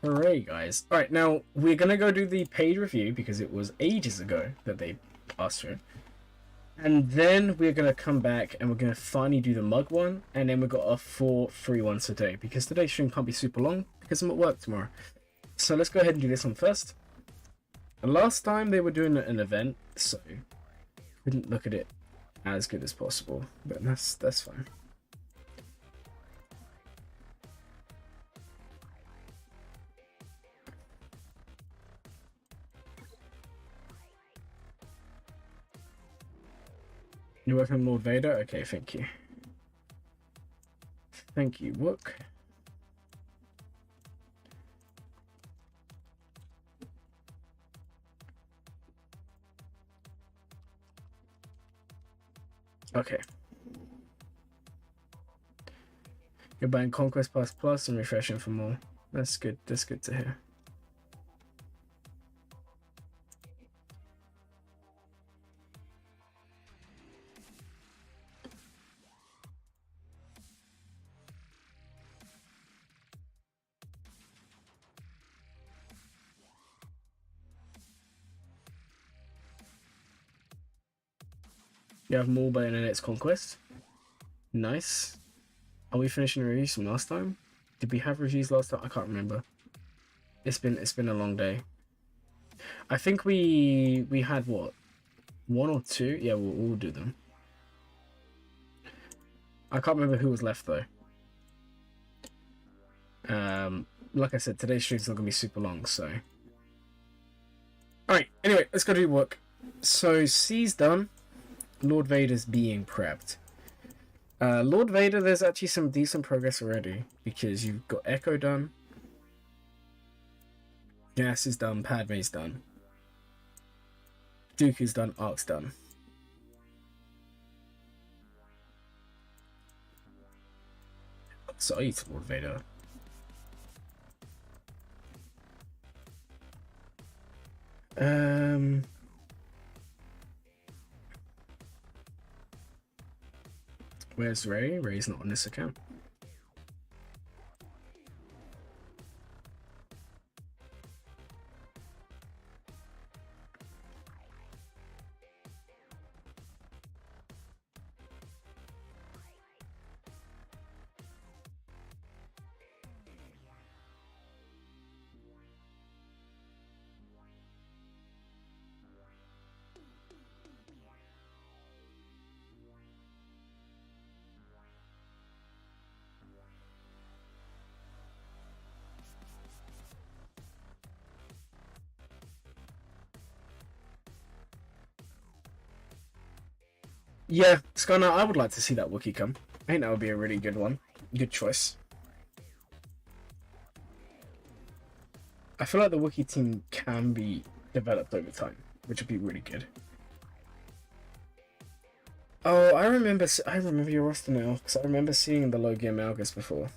hooray guys. Alright, now we're gonna go do the paid review because it was ages ago that they asked for it. And then we're gonna come back and we're gonna finally do the mug one, and then we've got our 4 free ones today because today's stream can't be super long because I'm at work tomorrow. So let's go ahead and do this one first. Last time they were doing an event, so we didn't look at it as good as possible, but that's fine. You're working on Lord Vader? Okay, thank you. Thank you, Wook. Okay. You're buying Conquest Plus Plus and refreshing for more. That's good. That's good to hear. You have more by the next Conquest. Nice. Are we finishing reviews from last time? Did we have reviews last time? I can't remember. It's been a long day. I think we had what? 1 or 2? Yeah, we'll do them. I can't remember who was left though. Like I said, today's stream's not gonna be super long, so. Alright, anyway, let's go do work. So C's done. Lord Vader's being prepped. Lord Vader, there's actually some decent progress already because you've got Echo done, Gas is done, Padme's done, Dooku's done, Ark's done. So it's Lord Vader. Where's Ray? Ray's not on this account. Yeah, Skynar, I would like to see that Wookiee come. I think that would be a really good one. Good choice. I feel like the Wookiee team can be developed over time, which would be really good. Oh, I remember your roster now, because I remember seeing the low gear Malgus before.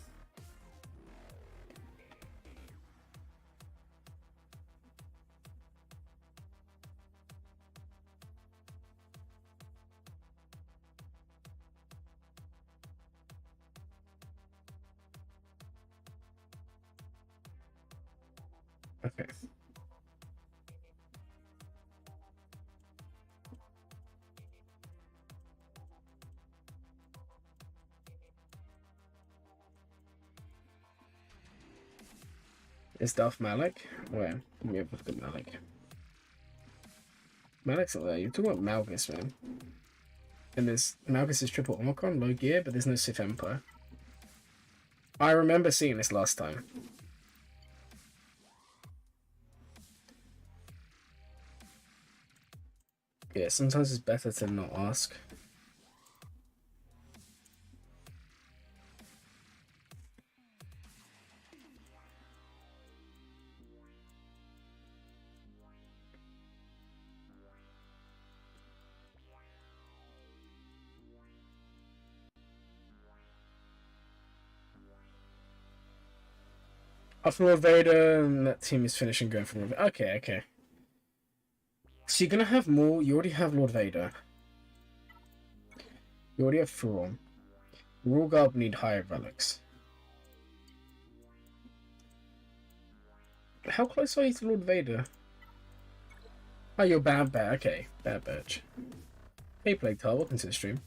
Okay. Is Darth Malik? Where? Let me have a look at Malik. Malik's not there. You're talking about Malgus, man. And there's Malgus is triple Omicron, low gear, but there's no Sith Empire. I remember seeing this last time. Yeah, sometimes it's better to not ask. After Lord Vader, and that team is finishing going from. Okay. So you're gonna have more. You already have Lord Vader. You already have Thrawn. Royal Guard need higher relics. How close are you to Lord Vader? Oh, you're Bad Bear. Okay, Bad Birch. Hey, Plague Tar, welcome to the stream.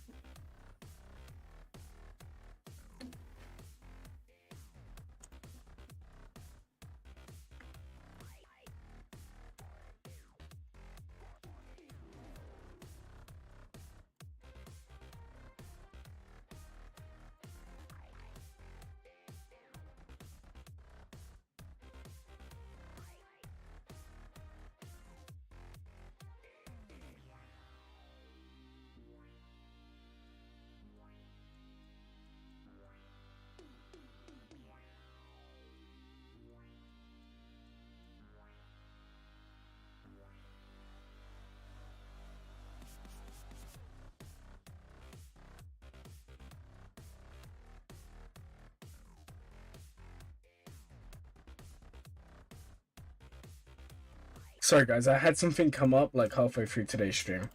Sorry guys, I had something come up like halfway through today's stream,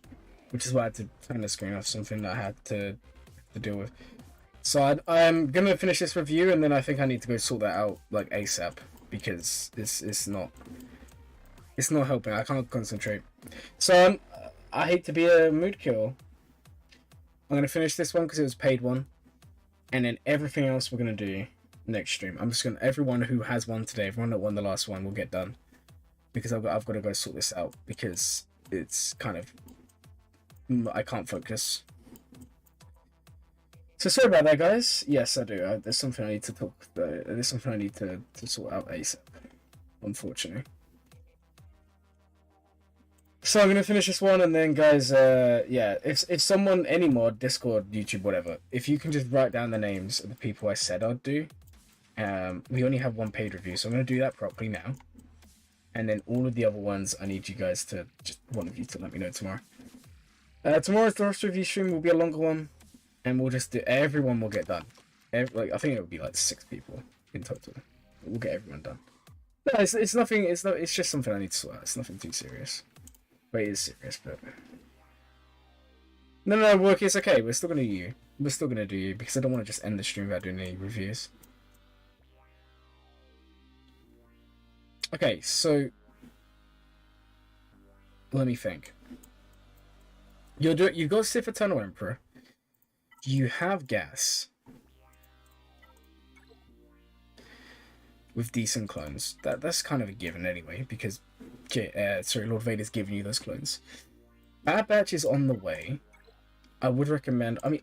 which is why I had to turn the screen off. Something that I had to deal with. So I'm gonna finish this review, and then I think I need to go sort that out like ASAP, because it's not helping. I can't concentrate. So I hate to be a mood kill. I'm gonna finish this one because it was paid one, and then everything else we're gonna do next stream. I'm just gonna, everyone who has won today, everyone that won the last one will get done, because I've got to go sort this out, because it's kind of, I can't focus. So sorry about that, guys. Yes, I do. There's something I need to talk. There's something I need to sort out ASAP, unfortunately. So I'm gonna finish this one, and then, guys, yeah, if someone, any mod, Discord, YouTube, whatever, if you can just write down the names of the people I said I'd do. We only have one paid review, so I'm gonna do that properly now. And then all of the other ones, I need you guys to, just one of you to let me know tomorrow. Tomorrow's last review stream will be a longer one, and we'll just do, everyone will get done. Like, I think it will be like 6 people in total. We'll get everyone done. No, it's nothing, it's just something I need to sort out. It's nothing too serious. But it is serious, but... No, Wook, it's okay. We're still gonna do you. We're still gonna do you, because I don't want to just end the stream without doing any reviews. Okay, so... Let me think. You've got Sith Eternal Emperor. You have gas. With decent clones. That's kind of a given anyway, because Lord Vader's giving you those clones. Bad Batch is on the way. I would recommend, I mean,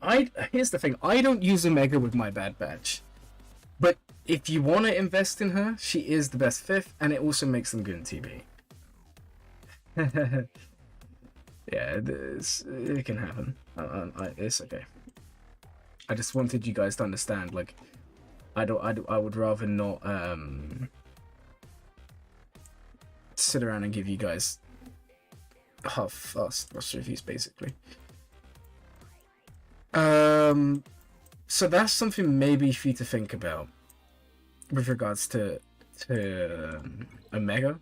here's the thing, I don't use Omega with my Bad Batch. But if you want to invest in her, she is the best 5th, and it also makes them good in TB. Yeah, it can happen. It's okay. I just wanted you guys to understand, like, I would rather not sit around and give you guys half-assed roster reviews, basically. So that's something maybe for you to think about with regards to Omega.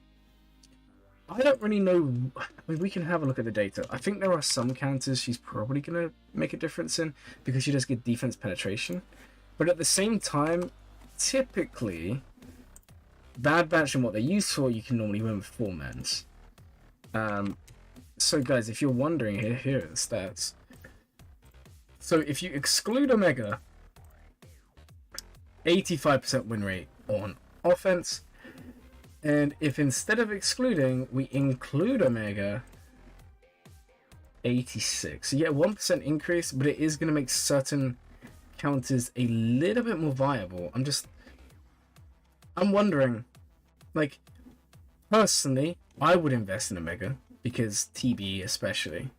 I don't really know. I mean, we can have a look at the data. I think there are some counters she's probably going to make a difference in, because she does get defense penetration. But at the same time, typically, Bad Batch and what they're used for, you can normally win with 4-mans. So guys, if you're wondering, here are the stats. So if you exclude Omega, 85% win rate on offense. And if instead of excluding, we include Omega, 86. So yeah, 1% increase, but it is going to make certain counters a little bit more viable. I'm wondering, like, personally, I would invest in Omega, because TB especially.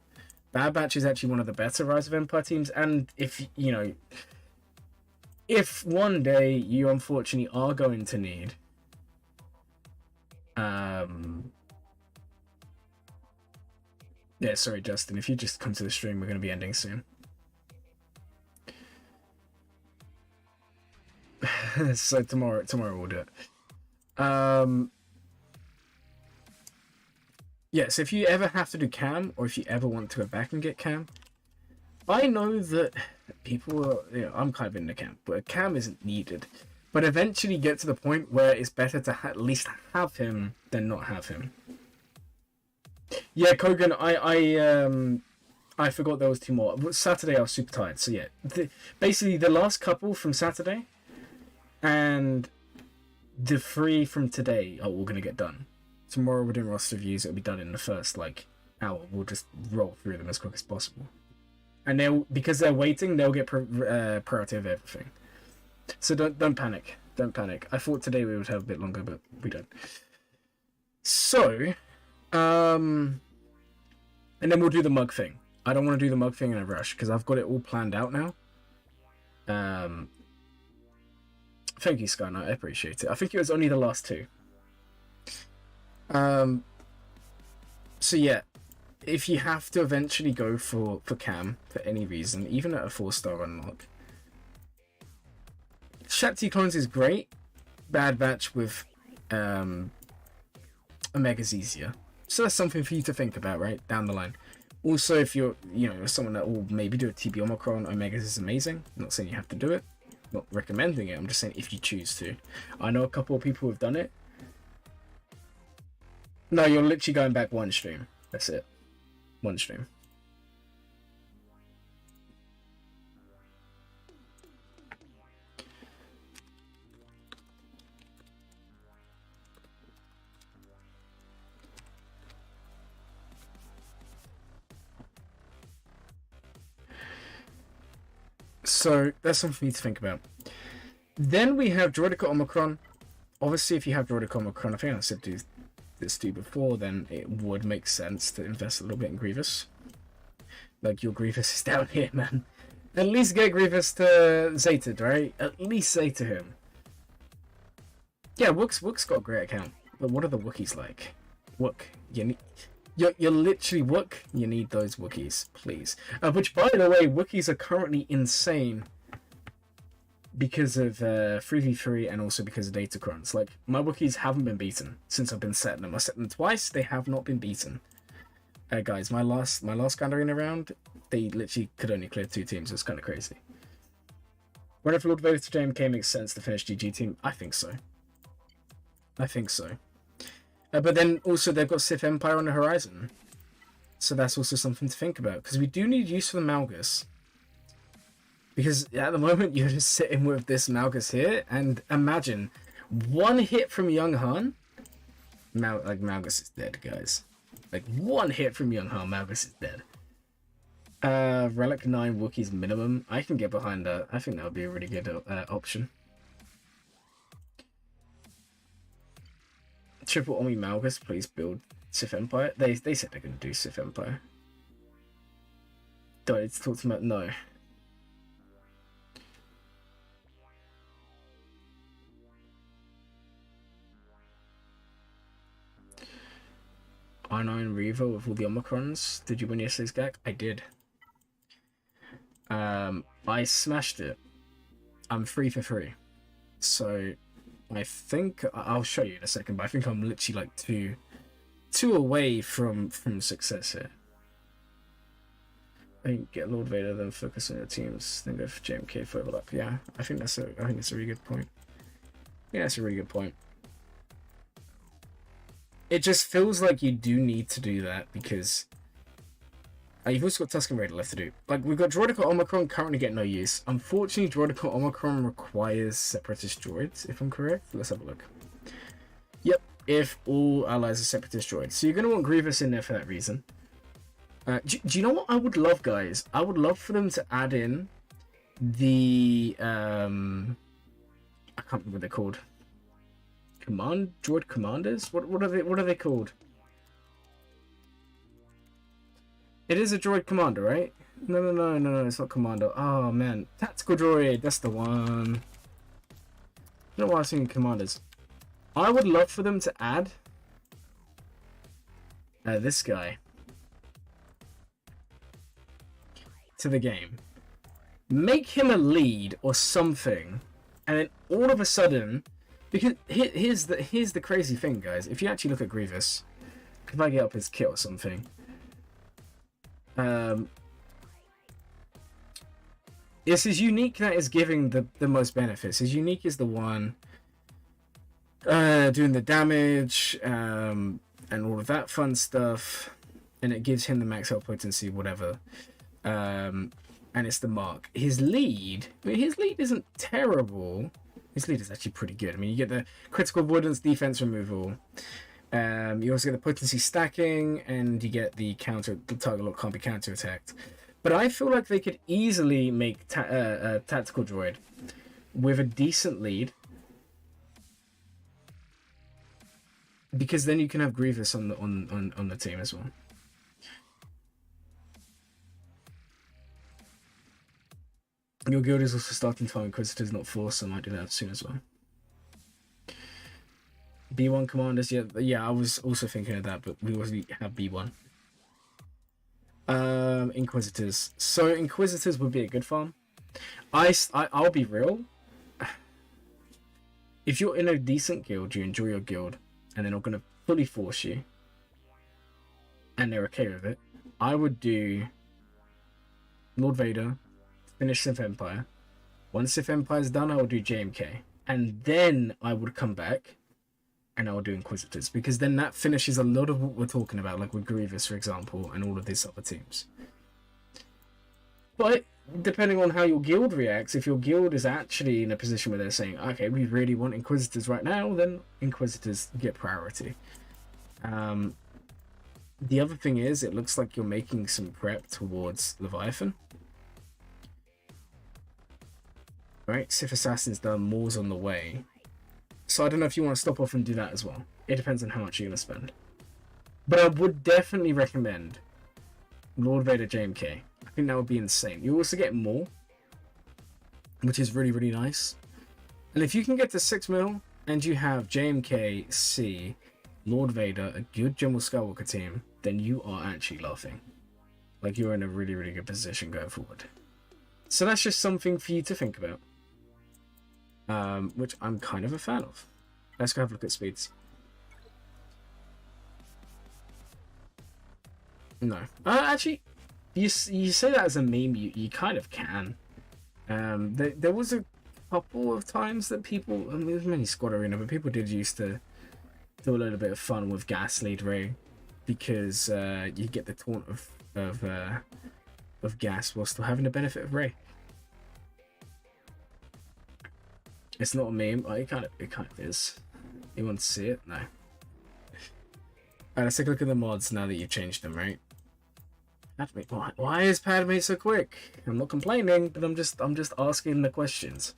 Bad Batch is actually one of the better Rise of Empire teams, and if, you know, if one day you unfortunately are going to need yeah, sorry Justin, if you just come to the stream, we're going to be ending soon. So tomorrow we'll do it. Yes, if you ever have to do cam, or if you ever want to go back and get cam, I know that people are, you know, I'm kind of in the camp, but cam isn't needed. But eventually get to the point where it's better to at least have him than not have him. Yeah, Kogan, I forgot there was 2 more. Saturday I was super tired, so yeah. Basically, the last couple from Saturday and the 3 from today are all going to get done. Tomorrow we're doing roster reviews. It'll be done in the first, like, hour. We'll just roll through them as quick as possible. And because they're waiting, they'll get priority of everything. So don't panic. Don't panic. I thought today we would have a bit longer, but we don't. So, and then we'll do the mug thing. I don't want to do the mug thing in a rush, because I've got it all planned out now. Thank you, Skynight. I appreciate it. I think it was only the last 2. So yeah, if you have to eventually go for cam for any reason, even at a 4-star unlock, Shakti clones is great. Bad Batch with Omega's easier. So that's something for you to think about, right, down the line. Also, if you're, someone that will maybe do a TB Omicron, Omegas is amazing. I'm not saying you have to do it. I'm not recommending it. I'm just saying if you choose to. I know a couple of people who have done it. No, you're literally going back one stream. That's it. One stream. So that's something for me to think about. Then we have Droidica Omicron. Obviously, if you have Droidica Omicron, I think I said this to you before, then it would make sense to invest a little bit in Grievous. Like, your Grievous is down here, man. At least get Grievous to Zated, right? At least say to him. Yeah, Wook's got a great account. But what are the Wookiees like? Wook, you're literally Wook. You need those Wookiees, please. Which, by the way, Wookiees are currently insane because of 3v3 and also because of Datacrons. Like, my Wookiees haven't been beaten since I've been setting them. I set them twice. They have not been beaten. Guys, my last gathering around, they literally could only clear 2 teams. It's kind of crazy. Whether if Lord Vader to JMK makes sense to finish GG team, I think so. I think so. But then also they've got Sith Empire on the horizon. So that's also something to think about. Because we do need use for the Malgus. Because at the moment you're just sitting with this Malgus here. And imagine, one hit from Young Han. Malgus is dead, guys. Like, one hit from Young Han, Malgus is dead. Relic 9 Wookiees minimum. I can get behind that. I think that would be a really good option. Triple Omi Malgus, please build Sith Empire. They said they're going to do Sith Empire. Do I need to talk to them about? No. R9 Revo with all the Omicrons. Did you win yesterday's gag? I did. I smashed it. I'm 3 for 3. So I think I'll show you in a second, but I think I'm literally like two away from success here. I think get Lord Vader, then focus on your teams, then go for JMK for overlap. Yeah, I think that's a really good point. Yeah, that's a really good point. It just feels like you do need to do that because you've also got Tusken Raider left to do. Like, we've got Droidica Omicron currently getting no use. Unfortunately, Droidica Omicron requires Separatist droids, if I'm correct. Let's have a look. Yep, if all allies are Separatist droids. So you're going to want Grievous in there for that reason. Do you know what I would love, guys? I would love for them to add in the... I can't remember what they're called. Droid commanders? What are they called? It is a droid commander, right? No, it's not commander. Oh man, tactical droid, that's the one. I don't know why I was thinking commanders. I would love for them to add this guy to the game. Make him a lead or something, and then all of a sudden, because here's the crazy thing, guys. If you actually look at Grievous, if I get up his kit or something, it's his unique that is giving the most benefits. His unique is the one doing the damage and all of that fun stuff, and it gives him the max health potency, whatever. And it's the mark. His lead isn't terrible. His lead is actually pretty good. I mean, you get the critical avoidance, defense removal. You also get the potency stacking, and you get the target lock can't be counter attacked. But I feel like they could easily make tactical droid with a decent lead, because then you can have Grievous on the team as well. Your guild is also starting to find Inquisitors, not Force, so I might do that soon as well. B1 commanders, yeah, I was also thinking of that, but we already have B1. Inquisitors. So Inquisitors would be a good farm. I'll be real. If you're in a decent guild, you enjoy your guild, and they're not going to fully force you, and they're okay with it, I would do Lord Vader, finish Sith Empire. Once Sith Empire's done, I would do JMK. And then I would come back and I would do Inquisitors, because then that finishes a lot of what we're talking about, like with Grievous, for example, and all of these other teams. But depending on how your guild reacts, if your guild is actually in a position where they're saying, okay, we really want Inquisitors right now, then Inquisitors get priority. The other thing is, it looks like you're making some prep towards Leviathan. Right, Sith Assassin's done, more's on the way. So I don't know if you want to stop off and do that as well. It depends on how much you're going to spend. But I would definitely recommend Lord Vader JMK. I think that would be insane. You also get more, which is really, really nice. And if you can get to 6 mil and you have JMK, C, Lord Vader, a good General Skywalker team, then you are actually laughing. Like, you're in a really, really good position going forward. So that's just something for you to think about. Which I'm kind of a fan of. Let's go have a look at speeds. No. Actually, you say that as a meme, you kind of can. There was a couple of times that people, I mean, there's many Squad Arena, but people did used to do a little bit of fun with Gas Lead Ray, because you get the taunt of Gas while still having the benefit of Ray. It's not a meme. Oh, it kind of is. You want to see it? No. Alright, let's take a look at the mods now that you've changed them, right? Padme, why is Padme so quick? I'm not complaining, but I'm just asking the questions.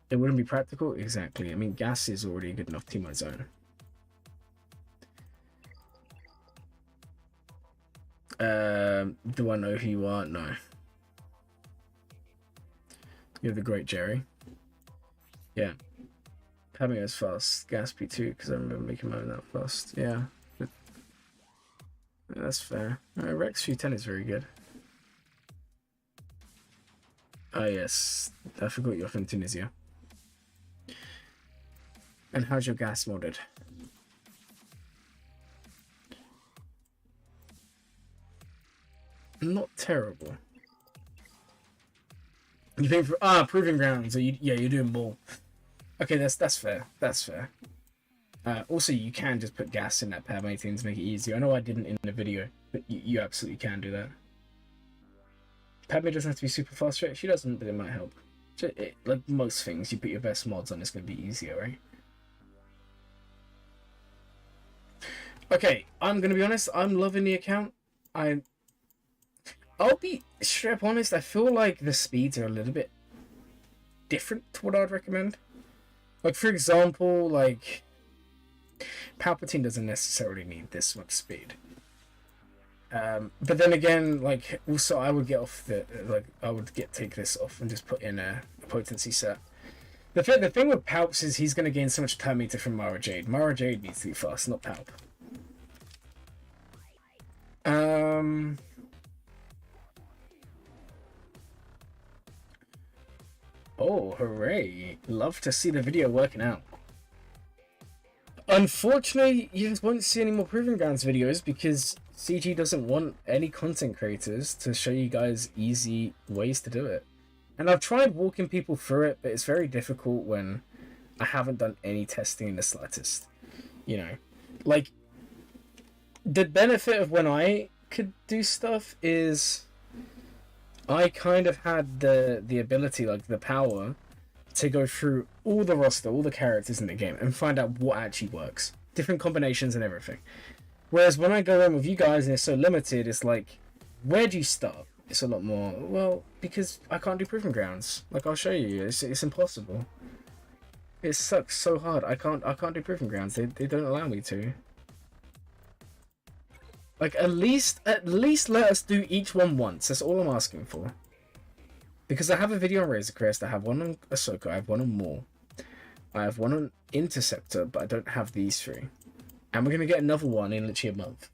It wouldn't be practical? Exactly. I mean, Gas is already a good enough team on its own. Do I know who you are? No. You're the great Jerry. Yeah. Padme is fast. Gas P2, because I remember making mine that fast. Yeah. But that's fair. Rex Q10 is very good. Oh, yes. I forgot you're from Tunisia. And how's your gas modded? Not terrible. You think for proving grounds? So you're doing more. Okay, that's fair. That's fair. Also, you can just put gas in that Padme thing to make it easier. I know I didn't in the video, but you absolutely can do that. Padme doesn't have to be super fast, right? She doesn't, but it might help. Like most things, you put your best mods on, it's going to be easier, right? Okay, I'm going to be honest. I'm loving the account. I'll be straight up honest. I feel like the speeds are a little bit different to what I'd recommend. Like, for example, like, Palpatine doesn't necessarily need this much speed. But then again, like, also I would get off the, like, take this off and just put in a potency set. The thing with Palps is he's going to gain so much turn meter from Mara Jade. Mara Jade needs to be fast, not Palp. Oh, hooray. Love to see the video working out. Unfortunately, you just won't see any more Proving Grounds videos because CG doesn't want any content creators to show you guys easy ways to do it. And I've tried walking people through it, but it's very difficult when I haven't done any testing in the slightest. You know, like, the benefit of when I could do stuff is I kind of had the ability, like the power, to go through all the roster, all the characters in the game, and find out what actually works. Different combinations and everything. Whereas when I go in with you guys and it's so limited, it's like, where do you start? It's a lot more, well, because I can't do Proving Grounds. Like, I'll show you, it's impossible. It sucks so hard. I can't do Proving Grounds. They don't allow me to. Like, at least let us do each one once. That's all I'm asking for. Because I have a video on Razor Crest, I have one on Ahsoka, I have one on Maul. I have one on Interceptor, but I don't have these three. And we're going to get another one in literally a month.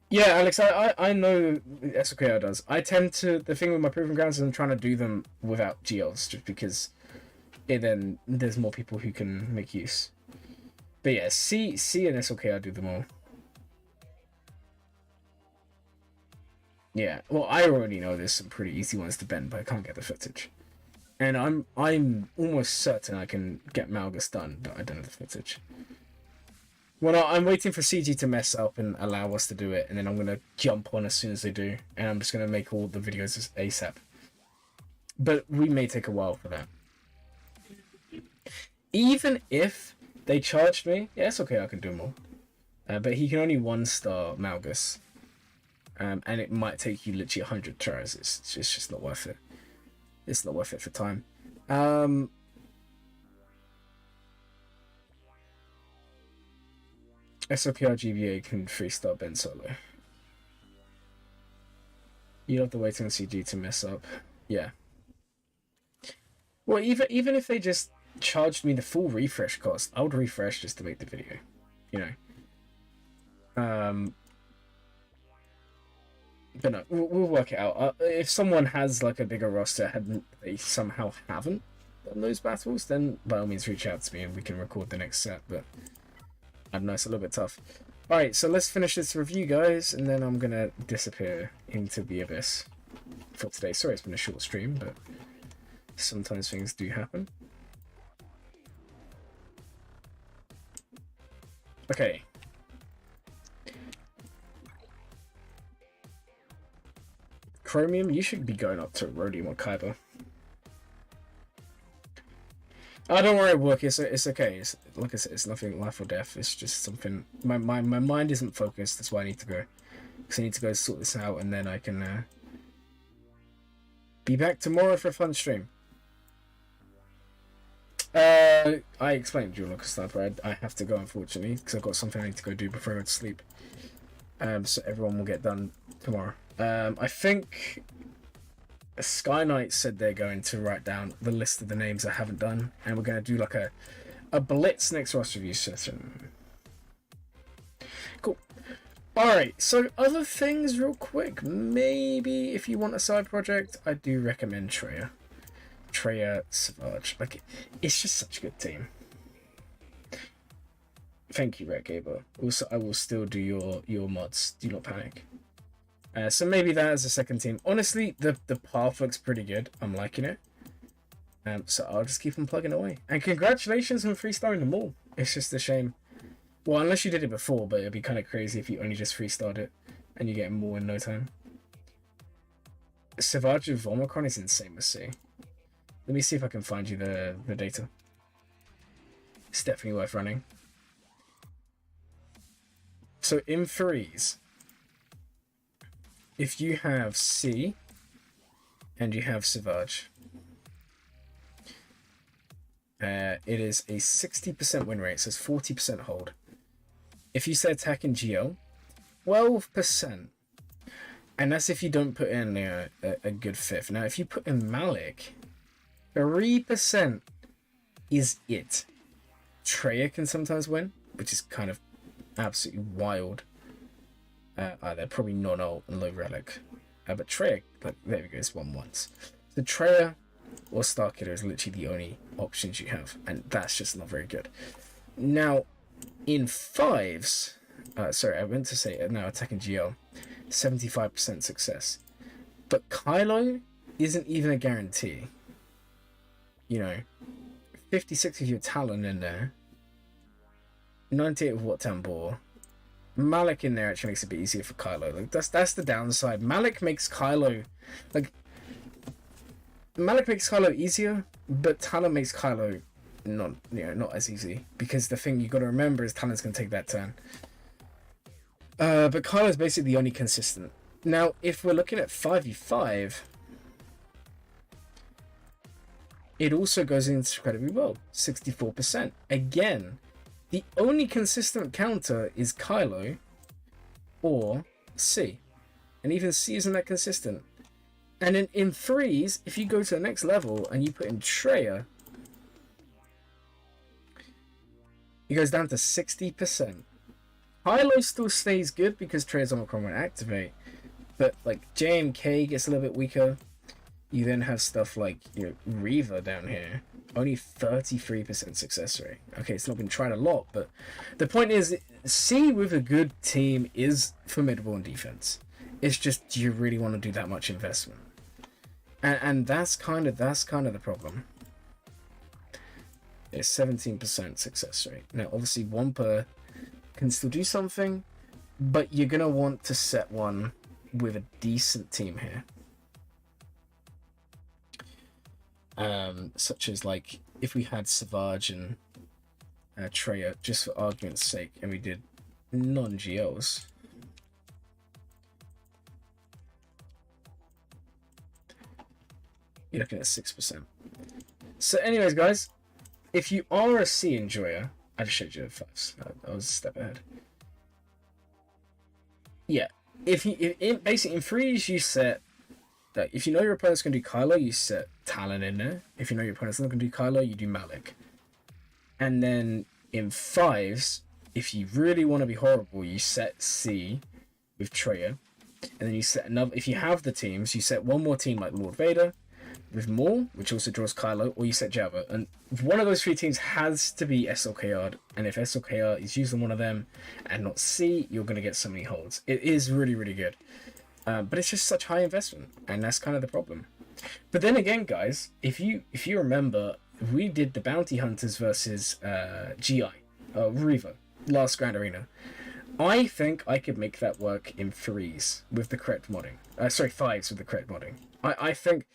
Yeah, Alex, I know SWGOH does. I tend to, the thing with my Proving Grounds is I'm trying to do them without GLs, just because then there's more people who can make use. But yeah, C and SWGOH do them all. Yeah, well, I already know there's some pretty easy ones to bend, but I can't get the footage. And I'm almost certain I can get Malgus done, but I don't have the footage. Well, I'm waiting for CG to mess up and allow us to do it, and then I'm going to jump on as soon as they do, and I'm just going to make all the videos ASAP. But we may take a while for that. Even if they charged me, yeah, it's okay, I can do more. But he can only 1-star Malgus. And it might take you literally 100 tries. It's just not worth it. It's not worth it for time. SOPR GBA can 3-star Ben Solo. You have to wait on CG to mess up. Yeah. Well, even if they just charged me the full refresh cost, I would refresh just to make the video. You know. But no, we'll work it out. If someone has like a bigger roster and they somehow haven't done those battles, then by all means reach out to me and we can record the next set. But I don't know, it's a little bit tough. Alright, so let's finish this review, guys, and then I'm gonna disappear into the abyss for today. Sorry it's been a short stream, but sometimes things do happen. Okay. Chromium, you should be going up to Rhodium or Kyber. Oh, don't worry, Wook. It's okay. It's, like I said, it's nothing life or death. It's just something. My mind isn't focused. That's why I need to go. Because I need to go sort this out, and then I can be back tomorrow for a fun stream. I explained Dual Locker Sniper. I have to go, unfortunately, because I've got something I need to go do before I go to sleep. So everyone will get done tomorrow. I think Sky Knight said they're going to write down the list of the names I haven't done, and we're going to do like a blitz next roster review session. Cool. Alright, so other things real quick. Maybe if you want a side project, I do recommend Treya. Treya, Savage. Like, it's just such a good team. Thank you, Red Gaber. Also, I will still do your mods. Do not panic. So maybe that as a second team. Honestly, the path looks pretty good. I'm liking it. So I'll just keep on plugging away. And congratulations on 3-starring them all. It's just a shame. Well, unless you did it before, but it'd be kind of crazy if you only just 3-starred it and you get more in no time. Savage of Omicron is insane to see. Let me see if I can find you the data. It's definitely worth running. So in threes, if you have C and you have Savage, it is a 60% win rate, so it's 40% hold. If you say attack in GL, 12%. And that's if you don't put in a good fifth. Now, if you put in Malik, 3% is it. Treya can sometimes win, which is kind of absolutely wild. They're probably non-ult and low relic. But Treya, like, there we go, it's won once. So Treya or Starkiller is literally the only options you have, and that's just not very good. Now, in fives, sorry, I meant to say now attacking GL, 75% success. But Kylo isn't even a guarantee. You know, 56 with your Talon in there, 98 with Wat Tambor. Malik in there actually makes it a bit easier for Kylo. Like that's the downside. Malik makes Kylo easier, but Talon makes Kylo not as easy, because the thing you got to remember is Talon's gonna take that turn. But Kylo's basically the only consistent. Now, if we're looking at 5v5, it also goes incredibly well, 64%. Again, the only consistent counter is Kylo or C. And even C isn't that consistent. And in threes, if you go to the next level and you put in Treya, it goes down to 60%. Kylo still stays good because Treya's Omicron won't activate. But like JMK gets a little bit weaker. You then have stuff like, Reva down here. Only 33% success rate. Okay, it's not been tried a lot, but the point is, C with a good team is formidable in defense. It's just, do you really want to do that much investment? And that's kind of the problem. It's 17% success rate. Now, obviously, one per can still do something, but you're gonna want to set one with a decent team here. Such as like if we had Savage and Treya, just for argument's sake, and we did non-GLs. You're looking at 6%. So anyways, guys, if you are a C enjoyer, I just showed you the fives. I was a step ahead. Yeah, basically in threes you set that if you know your opponent's gonna do Kylo, you set Talon in there. If you know your opponent's not gonna do Kylo, you do Malik. And then in fives, if you really want to be horrible, you set C with Treya, and then you set another. If you have the teams, you set one more team like Lord Vader with Maul, which also draws Kylo, or you set Jabba. And one of those three teams has to be SLKR'd, and if SLKR is using one of them and not C, you're going to get so many holds. It is really, really good. But it's just such high investment, and that's kind of the problem. But then again, guys, if you remember, we did the Bounty Hunters versus GI, Reaver, last Grand Arena. I think I could make that work in threes with the correct modding. Sorry, fives with the correct modding. I think,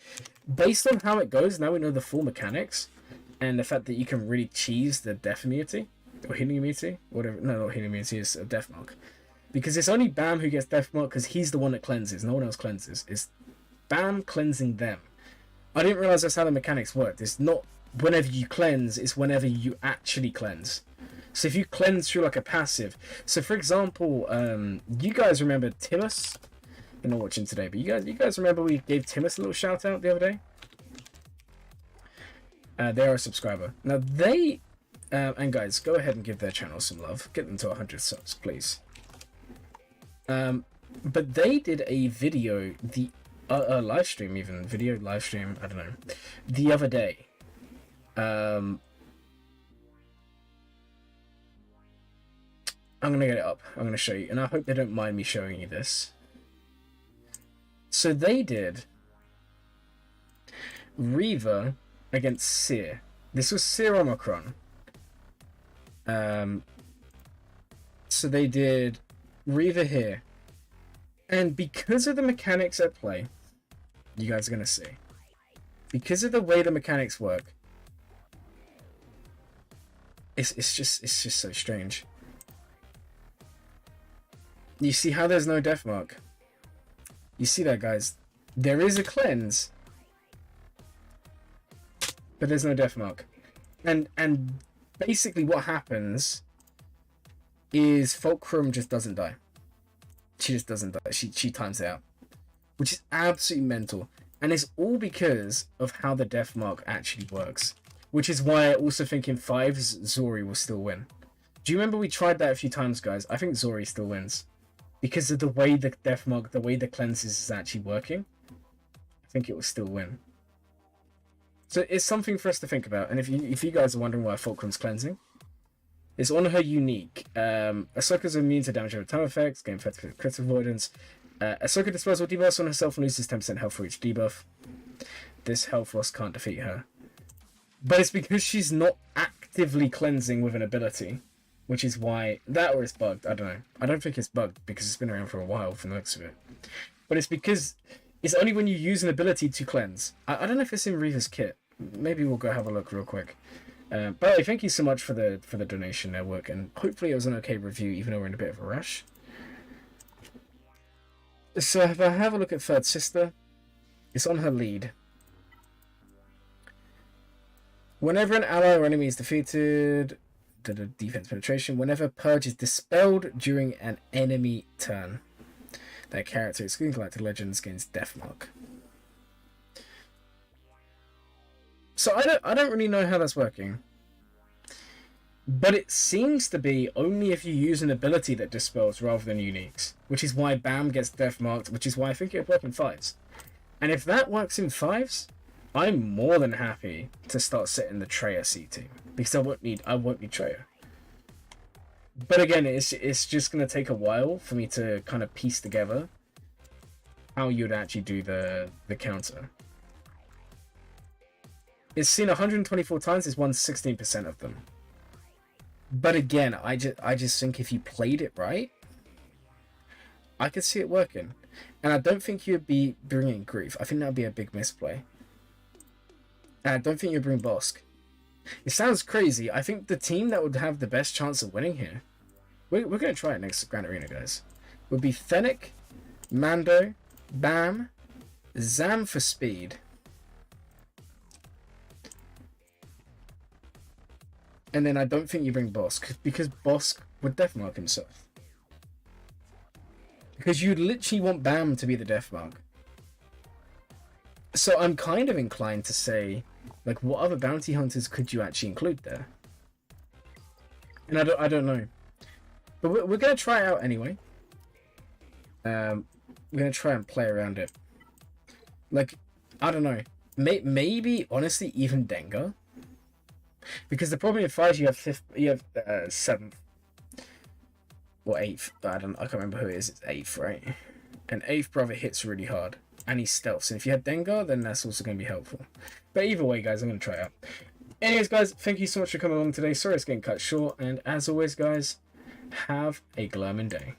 based on how it goes, now we know the full mechanics, and the fact that you can really cheese the death immunity, or healing immunity, whatever. No, not healing immunity, it's a death mark. Because it's only Bam who gets death mark, because he's the one that cleanses, no one else cleanses. It's Bam cleansing them. I didn't realize that's how the mechanics worked. It's not whenever you cleanse, it's whenever you actually cleanse. So if you cleanse through like a passive, so for example, you guys remember Timus? They're not watching today, but you guys remember we gave Timus a little shout out the other day? They are a subscriber. Now they, and guys, go ahead and give their channel some love. Get them to 100 subs, please. But they did a video, a live stream even, live stream, I don't know, the other day. I'm gonna get it up. I'm gonna show you, and I hope they don't mind me showing you this. So they did Reaver against Seer. This was Seer Omicron. So they did Reaver here, and because of the mechanics at play, you guys are gonna see. Because of the way the mechanics work, it's just so strange. You see how there's no death mark? You see that, guys? There is a cleanse, but there's no death mark. And basically what happens is Fulcrum just doesn't die. She just doesn't die. She times it out, which is absolutely mental. And it's all because of how the death mark actually works, which is why I also think in fives Zori will still win. Do you remember we tried that a few times, guys? I think Zori still wins because of the way the death mark, the way the cleanses is actually working. I think it will still win. So it's something for us to think about. And if you guys are wondering why Fulcrum's cleansing, it's on her unique. Ahsoka's immune to damage over time effects, gain effective crit avoidance. Ahsoka disposal debuffs on herself and loses 10% health for each debuff. This health loss can't defeat her. But it's because she's not actively cleansing with an ability, which is why that, or it's bugged. I don't know. I don't think it's bugged because it's been around for a while from the looks of it. But it's because it's only when you use an ability to cleanse. I don't know if it's in Reaver's kit. Maybe we'll go have a look real quick. By the way, thank you so much for the donation, Wook, and hopefully it was an okay review, even though we're in a bit of a rush. So if I have a look at Third Sister, it's on her lead. Whenever an ally or enemy is defeated, defense penetration, whenever Purge is dispelled during an enemy turn, that character, excluding Galactic Legends, gains Death Mark. So I don't really know how that's working. But it seems to be only if you use an ability that dispels rather than uniques, which is why Bam gets Death Marked, which is why I think it would work in fives. And if that works in fives, I'm more than happy to start setting the Treya C team, because I won't need Treya. But again, it's just gonna take a while for me to kind of piece together how you'd actually do the counter. It's seen 124 times. It's won 16% of them. But again, I just think if you played it right, I could see it working. And I don't think you'd be bringing Grief. I think that would be a big misplay. And I don't think you'd bring Bosk. It sounds crazy. I think the team that would have the best chance of winning here, we're going to try it next Grand Arena, guys, would be Fennec, Mando, Bam, Zam for speed, and then I don't think you bring Bosk, because Bosk would death mark himself. Because you'd literally want Bam to be the death mark. So I'm kind of inclined to say, like, what other bounty hunters could you actually include there? And I don't know. But we're going to try it out anyway. We're going to try and play around it. Like, I don't know. Maybe, honestly, even Dengar. Because the problem with 5, you have 7th. Or 8th. I can't remember who it is. It's 8th, right? And 8th brother hits really hard. And he stealths. And if you had Dengar, then that's also going to be helpful. But either way, guys, I'm going to try it out. Anyways, guys, thank you so much for coming along today. Sorry it's getting cut short. And as always, guys, have a glurmin day.